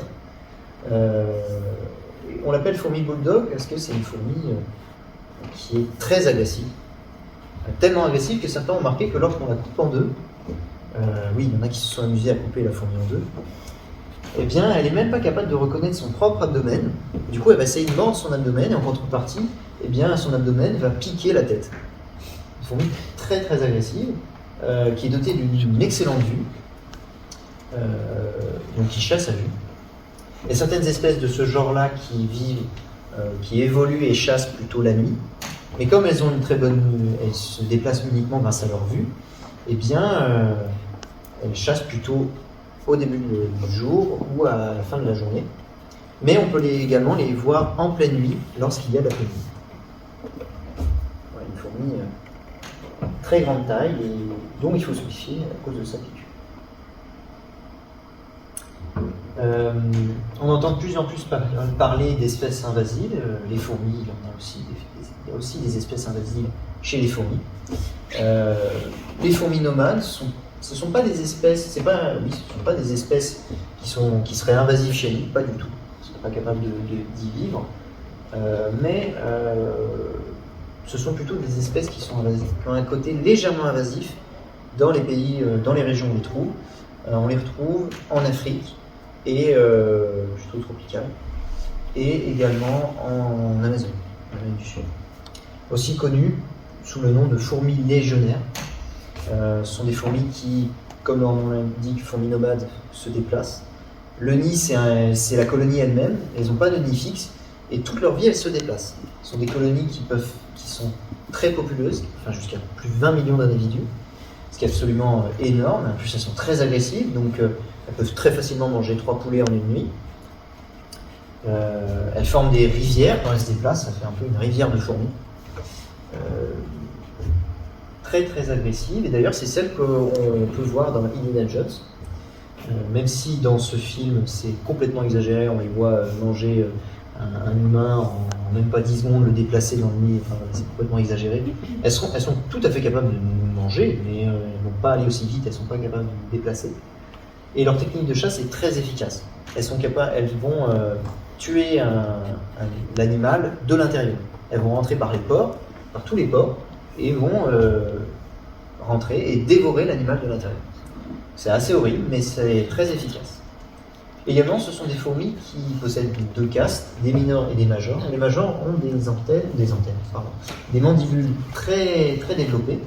On l'appelle fourmi bulldog parce que c'est une fourmi qui est très agressive. Tellement agressive que certains ont remarqué que lorsqu'on la coupe en deux, oui, il y en a qui se sont amusés à couper la fourmi en deux, eh bien, elle n'est même pas capable de reconnaître son propre abdomen. Du coup, elle va essayer de mordre son abdomen et en contrepartie, eh bien, son abdomen va piquer la tête. Une fourmi très très agressive, qui est dotée d'une excellente vue, donc qui chasse à vue. Il y a certaines espèces de ce genre-là qui vivent, qui évoluent et chassent plutôt la nuit, mais comme elles ont une très bonne vue, elles se déplacent uniquement grâce à leur vue, eh bien, elles chassent plutôt au début du jour ou à la fin de la journée. Mais on peut également les voir en pleine nuit lorsqu'il y a de la pleine nuit. Voilà, une fourmi très grande taille et dont il faut se méfier à cause de sa piqûre. On entend de plus en plus parler d'espèces invasives. Les fourmis, il y a aussi des espèces invasives chez les fourmis. Les fourmis nomades, ce ne sont pas des espèces, ce sont pas des espèces qui seraient invasives chez nous, pas du tout. Ils ne sont pas capables d'y vivre. Mais ce sont plutôt des espèces qui sont invasives, qui ont un côté légèrement invasif dans les pays, dans les régions où on les trouve. On les retrouve en Afrique et plutôt tropicale, et également en Amazonie, en Amérique du Sud. Aussi connues sous le nom de fourmis légionnaires. Ce sont des fourmis qui, comme leur nom l'indique, fourmis nomades, se déplacent. Le nid, c'est la colonie elle-même. Elles n'ont pas de nid fixe et toute leur vie, elles se déplacent. Ce sont des colonies qui sont très populeuses, enfin jusqu'à plus de 20 millions d'individus, ce qui est absolument énorme. En plus, elles sont très agressives, donc elles peuvent très facilement manger 3 poulets en une nuit. Elles forment des rivières quand elles se déplacent, ça fait un peu une rivière de fourmis. Très très agressive, et d'ailleurs c'est celle qu'on peut voir dans Indiana Jones, même si dans ce film c'est complètement exagéré, on les voit manger un humain en même pas 10 secondes, le déplacer dans le nid, enfin, c'est complètement exagéré. Elles sont tout à fait capables de nous manger, mais elles ne vont pas aller aussi vite, elles ne sont pas capables de nous déplacer. Et leur technique de chasse est très efficace. Elles vont tuer l'animal de l'intérieur. Elles vont rentrer par les pores, par tous les pores, et vont rentrer et dévorer l'animal de l'intérieur. C'est assez horrible, mais c'est très efficace. Également, ce sont des fourmis qui possèdent 2 castes, des minors et des majors. Les majors ont des mandibules très, très développées,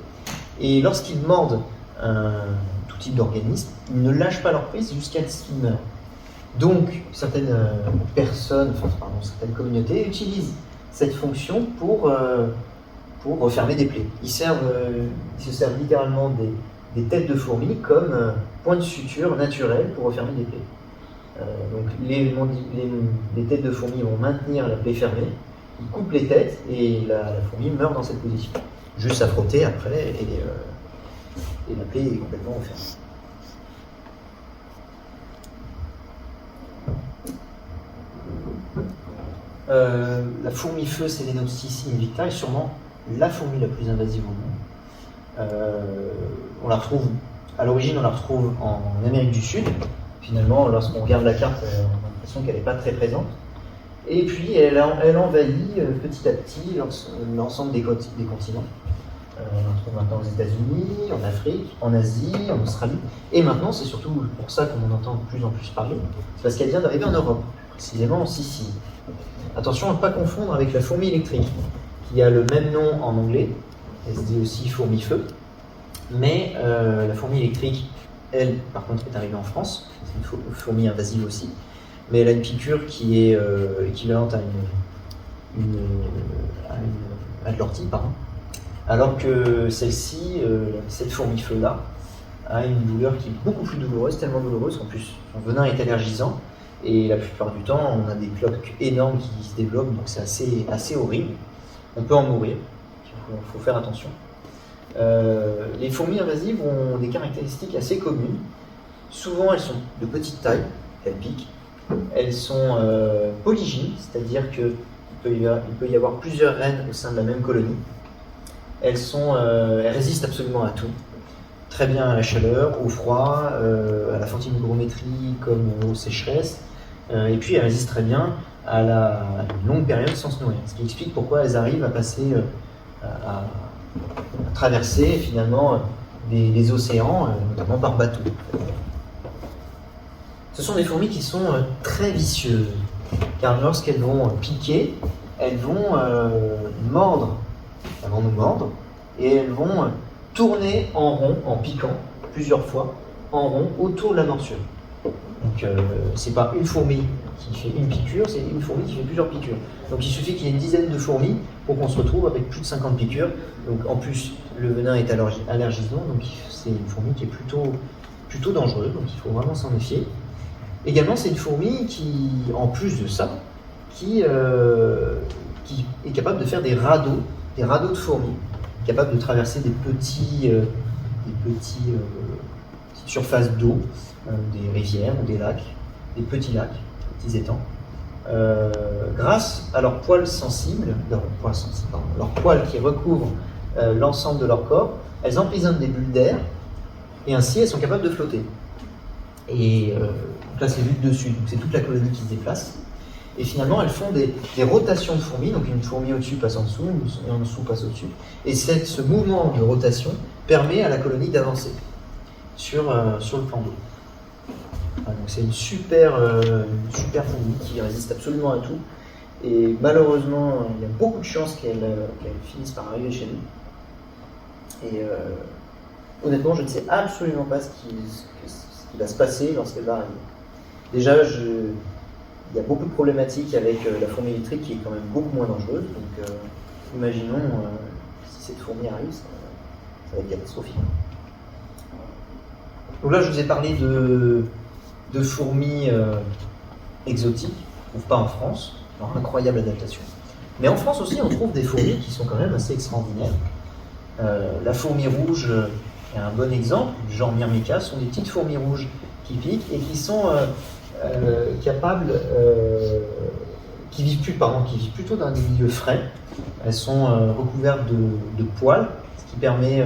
et lorsqu'ils mordent tout type d'organisme, ils ne lâchent pas leur prise jusqu'à ce qu'ils meurent. Donc, certaines certaines communautés utilisent cette fonction pour pour refermer des plaies. Ils se servent littéralement des têtes de fourmis comme point de suture naturel pour refermer des plaies. Donc les têtes de fourmis vont maintenir la plaie fermée, ils coupent les têtes et la fourmi meurt dans cette position. Juste à frotter après et la plaie est complètement refermée. La fourmi feu Solenopsis invicta est sûrement la fourmi la plus invasive au monde. On la retrouve, à l'origine, on la retrouve en Amérique du Sud. Finalement, lorsqu'on regarde la carte, on a l'impression qu'elle n'est pas très présente. Et puis, elle envahit petit à petit l'ensemble des continents. On la trouve maintenant aux États-Unis, en Afrique, en Asie, en Australie. Et maintenant, c'est surtout pour ça qu'on en entend de plus en plus parler. C'est parce qu'elle vient d'arriver en Europe, précisément en Sicile. Attention à ne pas confondre avec la fourmi électrique, qui a le même nom en anglais, elle se dit aussi fourmi feu, mais la fourmi électrique, elle, par contre, est arrivée en France, c'est une fourmi invasive aussi, mais elle a une piqûre qui est équivalente à de l'ortie, pardon, alors que celle-ci, cette fourmi feu-là, a une douleur qui est beaucoup plus douloureuse, tellement douloureuse qu'en plus son venin est allergisant. Et la plupart du temps, on a des cloques énormes qui se développent, donc c'est assez horrible. On peut en mourir, il faut faire attention. Les fourmis invasives ont des caractéristiques assez communes. Souvent, elles sont de petite taille, elles piquent. Elles sont polygynes, c'est-à-dire qu'il peut y avoir plusieurs reines au sein de la même colonie. Elles résistent absolument à tout. Très bien à la chaleur, au froid, à la fortune-hygrométrie comme aux sécheresses. Et puis elles résistent très bien à une longue période sans se nourrir. Ce qui explique pourquoi elles arrivent à passer, à traverser finalement des océans, notamment par bateau. Ce sont des fourmis qui sont très vicieuses, car lorsqu'elles vont piquer, elles vont mordre, elles vont nous mordre, et elles vont tourner en rond, en piquant, plusieurs fois, en rond, autour de la morsure. Donc c'est pas une fourmi qui fait une piqûre, c'est une fourmi qui fait plusieurs piqûres. Donc il suffit qu'il y ait une dizaine de fourmis pour qu'on se retrouve avec plus de 50 piqûres. Donc en plus, le venin est allergisant, donc c'est une fourmi qui est plutôt dangereuse, donc il faut vraiment s'en méfier. Également, c'est une fourmi qui, en plus de ça, qui est capable de faire des radeaux de fourmis, capable de traverser des petites surfaces d'eau, des rivières ou des lacs, des petits lacs, des petits étangs, grâce à leurs poils sensibles, leurs poils qui recouvrent l'ensemble de leur corps. Elles emprisonnent des bulles d'air et ainsi elles sont capables de flotter. Et donc là c'est vu de dessus, donc c'est toute la colonie qui se déplace. Et finalement elles font des rotations de fourmis, donc une fourmi au-dessus passe en dessous, et en dessous passe au-dessus. Et ce mouvement de rotation permet à la colonie d'avancer sur le plan d'eau. Donc c'est une super fourmi qui résiste absolument à tout. Et malheureusement, il y a beaucoup de chances qu'elle finisse par arriver chez nous. Et honnêtement, je ne sais absolument pas ce qui va se passer lorsqu'elle va arriver. Déjà, il y a beaucoup de problématiques avec la fourmi électrique qui est quand même beaucoup moins dangereuse. Donc imaginons si cette fourmi arrive, ça va être catastrophique. Donc là, je vous ai parlé de fourmis exotiques, qu'on ne trouve pas en France, leur incroyable adaptation. Mais en France aussi, on trouve des fourmis qui sont quand même assez extraordinaires. La fourmi rouge est un bon exemple, du genre Myrmica, sont des petites fourmis rouges qui piquent et qui sont capables, qui vivent plutôt dans des milieux frais. Elles sont recouvertes de poils, ce qui permet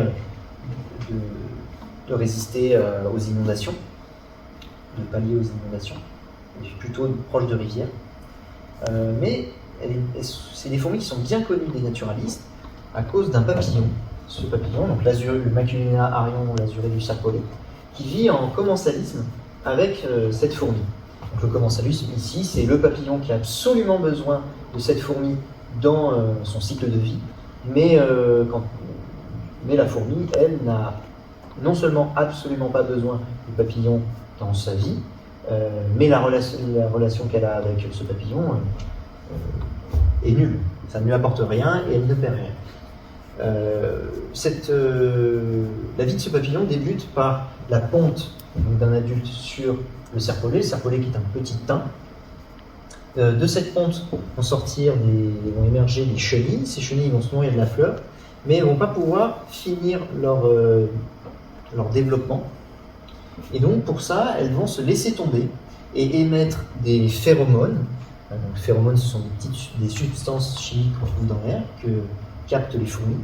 de résister aux inondations, de pallier aux inondations, plutôt proche de rivières. Mais c'est des fourmis qui sont bien connues des naturalistes à cause d'un papillon. Ce papillon, donc le Maculina arion lazuré du serpolet, qui vit en commensalisme avec cette fourmi. Donc le commensalisme ici, c'est le papillon qui a absolument besoin de cette fourmi dans son cycle de vie, mais la fourmi, elle, n'a non seulement absolument pas besoin du papillon dans sa vie, mais la relation qu'elle a avec ce papillon est nulle. Ça ne lui apporte rien et elle ne perd rien. La vie de ce papillon débute par la ponte d'un adulte sur le serpolet qui est un petit thym. De cette ponte vont émerger des chenilles. Ces chenilles vont se nourrir de la fleur, mais elles ne vont pas pouvoir finir leur développement. Et donc pour ça, elles vont se laisser tomber et émettre des phéromones. Donc, les phéromones, ce sont des substances chimiques qu'on trouve dans l'air que captent les fourmis,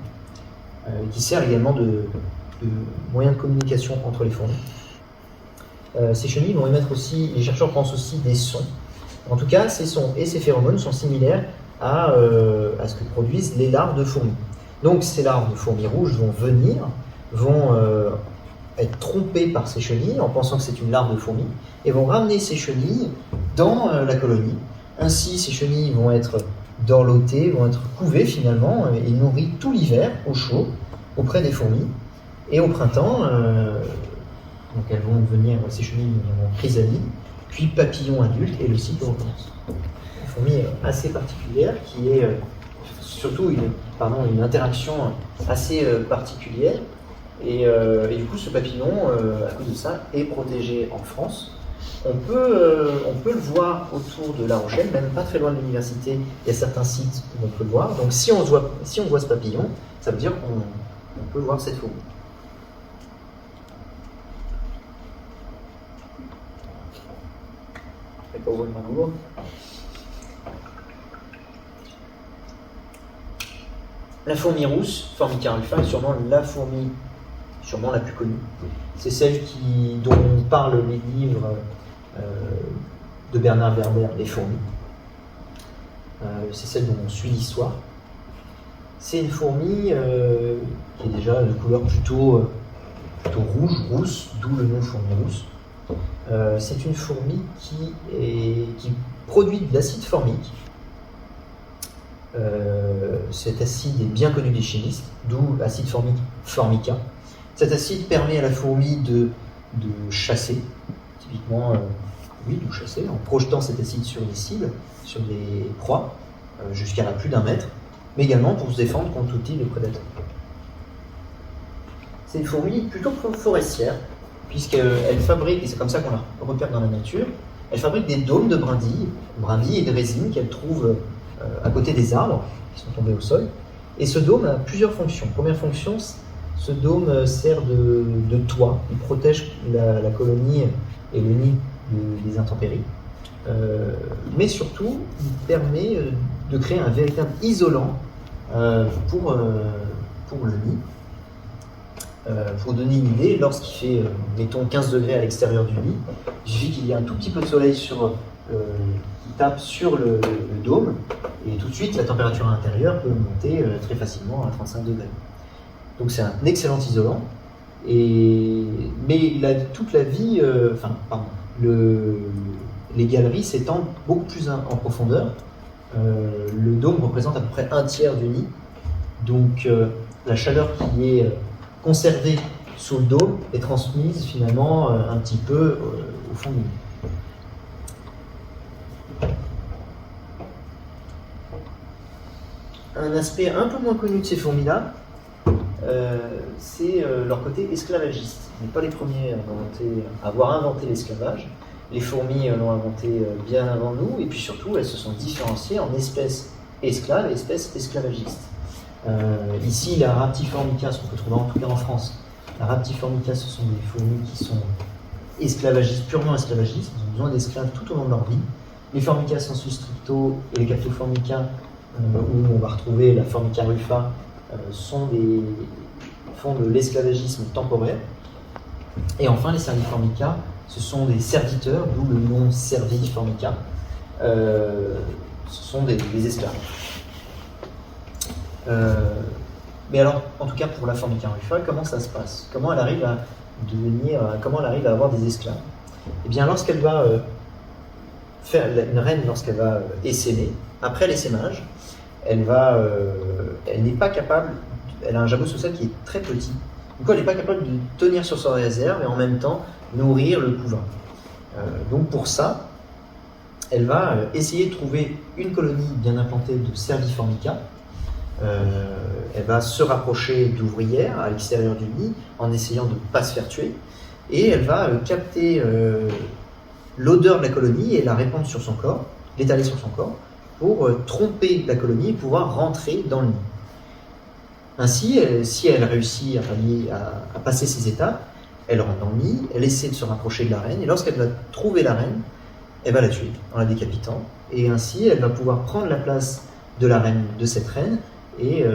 qui servent également de moyen de communication entre les fourmis. Ces chenilles vont émettre aussi, les chercheurs pensent aussi des sons. En tout cas, ces sons et ces phéromones sont similaires à ce que produisent les larves de fourmis. Donc ces larves de fourmis rouges vont être trompées par ces chenilles en pensant que c'est une larve de fourmi et vont ramener ces chenilles dans la colonie. Ainsi, ces chenilles vont être dorlotées, vont être couvées finalement et nourries tout l'hiver au chaud auprès des fourmis. Et au printemps, donc ces chenilles deviendront chrysalides, puis papillons adultes et le cycle recommence. Une fourmi assez particulière qui est surtout une interaction assez particulière. Et du coup, ce papillon, à cause de ça, est protégé en France. On peut le voir autour de La Rochelle, même pas très loin de l'université. Il y a certains sites où on peut le voir. Donc si on voit ce papillon, ça veut dire qu'on peut voir cette fourmi. Je vais pas ouvrir ma gourde. La fourmi rousse, Formica rufa, est sûrement la plus connue. C'est celle dont parlent les livres de Bernard Werber, Les fourmis. C'est celle dont on suit l'histoire. C'est une fourmi qui est déjà de couleur plutôt rousse, d'où le nom fourmi rousse. C'est une fourmi qui produit de l'acide formique. Cet acide est bien connu des chimistes, d'où l'acide formique Formica. Cet acide permet à la fourmi de chasser, typiquement, de chasser, en projetant cet acide sur des cibles, sur des proies, jusqu'à plus d'1 mètre, mais également pour se défendre contre tout type de prédateurs. C'est une fourmi plutôt forestière, puisqu'elle fabrique, et c'est comme ça qu'on la repère dans la nature, elle fabrique des dômes de brindilles et de résine qu'elle trouve à côté des arbres qui sont tombés au sol. Et ce dôme a plusieurs fonctions. Première fonction, ce dôme sert de toit. Il protège la colonie et le nid des intempéries. Mais surtout, il permet de créer un véritable isolant pour le nid. Pour donner une idée, lorsqu'il fait, mettons, 15 degrés à l'extérieur du nid, il suffit qu'il y ait un tout petit peu de soleil qui tape sur le dôme, et tout de suite, la température à l'intérieur peut monter très facilement à 35 degrés. Donc c'est un excellent isolant, mais toute la vie, les galeries s'étendent beaucoup plus en profondeur. Le dôme représente à peu près 1/3 du nid, donc la chaleur qui est conservée sous le dôme est transmise finalement un petit peu au fond du nid. Un aspect un peu moins connu de ces fourmis-là, c'est leur côté esclavagiste. On n'est pas les premiers à avoir inventé l'esclavage. Les fourmis l'ont inventé bien avant nous, et puis surtout, elles se sont différenciées en espèces esclaves et espèces esclavagistes. Ici, la Raptiformica, ce qu'on peut trouver en tout cas en France, la Raptiformica, ce sont des fourmis qui sont esclavagistes, purement esclavagistes, ils ont besoin d'esclaves tout au long de leur vie. Les Formica sensu stricto et les Captoformica, où on va retrouver la Formica rufa, font de l'esclavagisme temporaire. Et enfin, les Serviformica, ce sont des serviteurs, d'où le nom Serviformica. Ce sont des esclaves. Mais alors, en tout cas pour la Formica rufa, comment ça se passe? Comment elle arrive à avoir des esclaves? Eh bien, lorsqu'elle va une reine, lorsqu'elle va essaimer, après l'essaimage, elle n'est pas capable, elle a un jabot social qui est très petit. Du coup, elle n'est pas capable de tenir sur sa réserve et en même temps nourrir le couvain. Donc pour ça, elle va essayer de trouver une colonie bien implantée de Serviformica elle va se rapprocher d'ouvrières à l'extérieur du nid en essayant de ne pas se faire tuer, et elle va capter l'odeur de la colonie et la répandre sur son corps, l'étaler sur son corps, pour tromper la colonie et pouvoir rentrer dans le nid. Ainsi, si elle réussit à passer ces étapes, elle rentre dans le nid, elle essaie de se rapprocher de la reine, et lorsqu'elle va trouver la reine, elle va la tuer en la décapitant, et ainsi elle va pouvoir prendre la place de la reine, de cette reine, et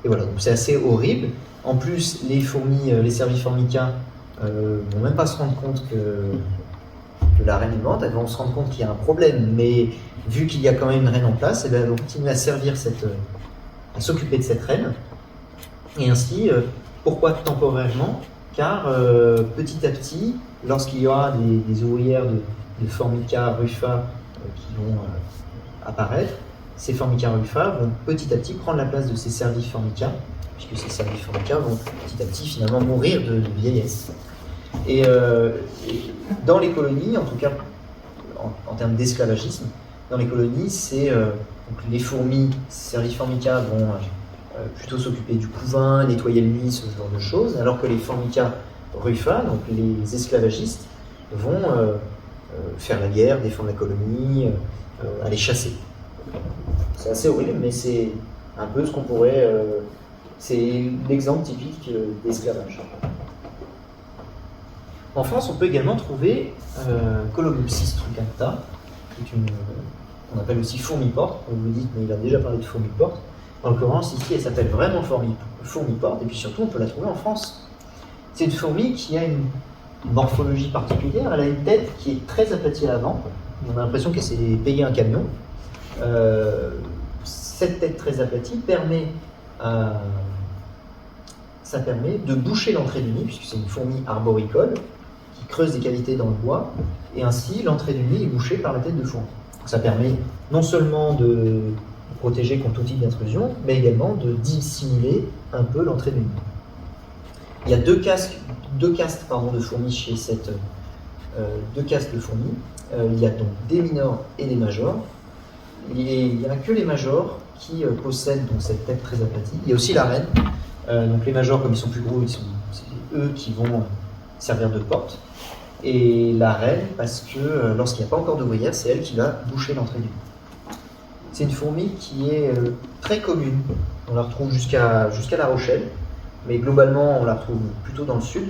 voilà, donc c'est assez horrible. En plus, les fourmis, les Cerviformica, vont même pas se rendre compte que la reine est morte, elles vont se rendre compte qu'il y a un problème, mais vu qu'il y a quand même une reine en place, elles vont continuer à servir à s'occuper de cette reine, et ainsi, pourquoi temporairement? Car petit à petit, lorsqu'il y aura des ouvrières de Formica rufa qui vont apparaître, ces Formica rufa vont petit à petit prendre la place de ces Cerviformica, puisque ces Cerviformica vont petit à petit finalement mourir de vieillesse. Et dans les colonies, en tout cas en termes d'esclavagisme, dans les colonies, les fourmis Cerviformica vont plutôt s'occuper du couvain, nettoyer le nid, ce genre de choses, alors que les Formica rufa, donc les esclavagistes, vont faire la guerre, défendre la colonie, aller chasser. C'est assez horrible, mais c'est un peu ce qu'on pourrait... c'est l'exemple typique d'esclavage. En France, on peut également trouver Colobopsis truncata, qui est on appelle aussi fourmi-porte. Vous vous dites, mais il a déjà parlé de fourmi-porte. En l'occurrence, ici, elle s'appelle vraiment fourmi-porte, et puis surtout, on peut la trouver en France. C'est une fourmi qui a une morphologie particulière. Elle a une tête qui est très aplatie à l'avant. On a l'impression qu'elle s'est payée un camion. Cette tête très aplatie permet de boucher l'entrée du nid, puisque c'est une fourmi arboricole qui creuse des cavités dans le bois, et ainsi l'entrée du nid est bouchée par la tête de fourmi. Donc ça permet non seulement de protéger contre tout type d'intrusion, mais également de dissimuler un peu l'entrée du nid. Il y a deux castes de fourmis chez deux castes de fourmis. Il y a donc des minors et des majors. Et il n'y a que les majors qui possèdent donc cette tête très aplatie. Il y a aussi la reine. Donc les majors, comme ils sont plus gros, c'est eux qui vont servir de porte. Et la reine, parce que lorsqu'il n'y a pas encore d'ouvrière, c'est elle qui va boucher l'entrée du nid. C'est une fourmi qui est très commune. On la retrouve jusqu'à La Rochelle, mais globalement on la retrouve plutôt dans le sud.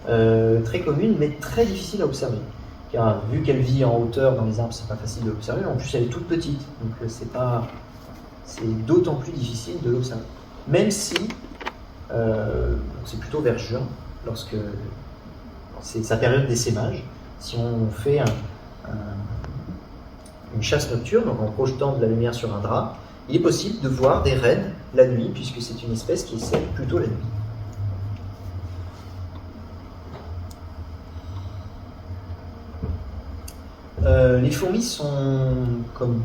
Très commune, mais très difficile à observer. Car vu qu'elle vit en hauteur dans les arbres, c'est pas facile de l'observer. En plus, elle est toute petite, donc c'est d'autant plus difficile de l'observer. Même si c'est plutôt vers juin, lorsque c'est sa période d'essaimage. Si on fait une chasse nocturne, donc en projetant de la lumière sur un drap, il est possible de voir des rennes la nuit, puisque c'est une espèce qui essaime plutôt la nuit. Les fourmis sont, comme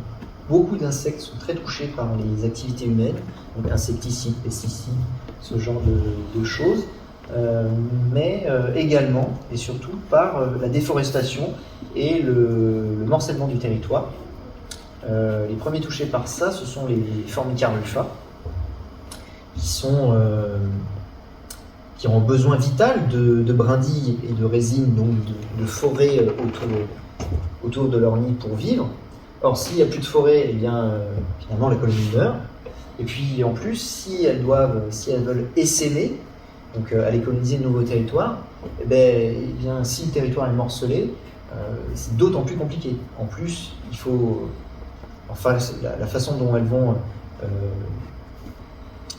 beaucoup d'insectes, sont très touchés par les activités humaines, donc insecticides, pesticides, ce genre de choses, mais également et surtout par la déforestation et le morcellement du territoire. Les premiers touchés par ça, ce sont les Formica rufa, qui ont besoin vital de brindilles et de résine, donc de forêt autour de leur nid pour vivre. Or, s'il n'y a plus de forêt, eh bien, finalement, la colonie meurt. Et puis, en plus, si elles veulent essaimer, donc aller coloniser de nouveaux territoires, eh bien, si le territoire est morcelé, c'est d'autant plus compliqué. En plus, il faut... Enfin, la façon dont elles vont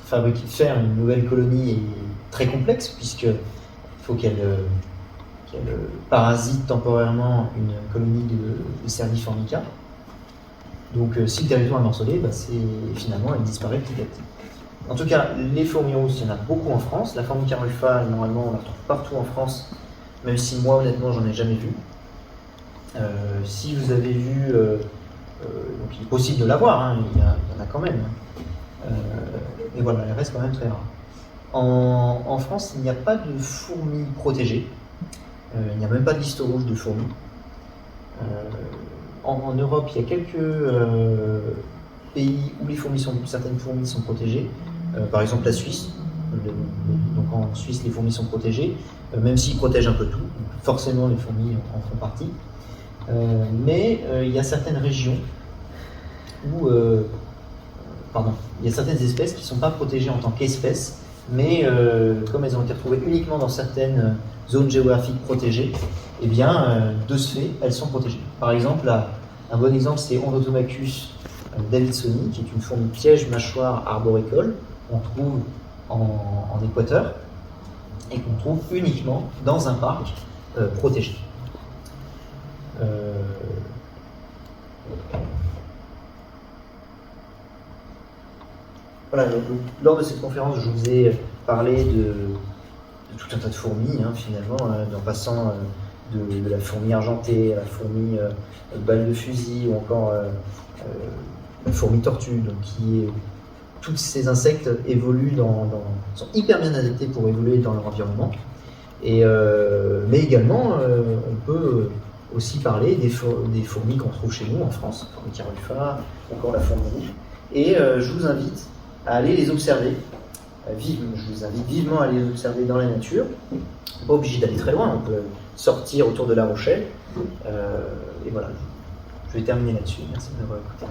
faire une nouvelle colonie est très complexe, puisqu'il faut qu'elles parasitent temporairement une colonie de Cerviformica. Donc si le territoire est morcelé, finalement elle disparaît petit à petit. En tout cas, les fourmis rousses, il y en a beaucoup en France. La Formica rufa, normalement, on la retrouve partout en France, même si moi, honnêtement, j'en ai jamais vu. Si vous avez vu, donc il est possible de l'avoir, hein, il y en a quand même. Mais voilà, elle reste quand même très rare. En France, il n'y a pas de fourmis protégées. Il n'y a même pas de liste rouge de fourmis. En Europe, il y a quelques pays où certaines fourmis sont protégées, par exemple la Suisse. Donc en Suisse, les fourmis sont protégées, même s'ils protègent un peu tout. Forcément, les fourmis en font partie. Mais il y a certaines régions où, il y a certaines espèces qui ne sont pas protégées en tant qu'espèces, mais comme elles ont été retrouvées uniquement dans certaines zones géographiques protégées, eh bien, de ce fait, elles sont protégées. Par exemple, un bon exemple, c'est Ondotomachus davidsoni, qui est une fourmi piège mâchoire arboricole, qu'on trouve en Équateur, et qu'on trouve uniquement dans un parc protégé. Voilà, donc, lors de cette conférence, je vous ai parlé de tout un tas de fourmis, finalement, en passant de la fourmi argentée à la fourmi balle de fusil, ou encore la fourmi tortue, donc tous ces insectes évoluent sont hyper bien adaptés pour évoluer dans leur environnement. Mais également, on peut aussi parler des fourmis qu'on trouve chez nous en France, la fourmi carufa, encore la fourmi rouge. Et je vous invite à aller les observer. Je vous invite vivement à les observer dans la nature. Pas obligé d'aller très loin, on peut sortir autour de La Rochelle. Et voilà, je vais terminer là-dessus. Merci de m'avoir écouté.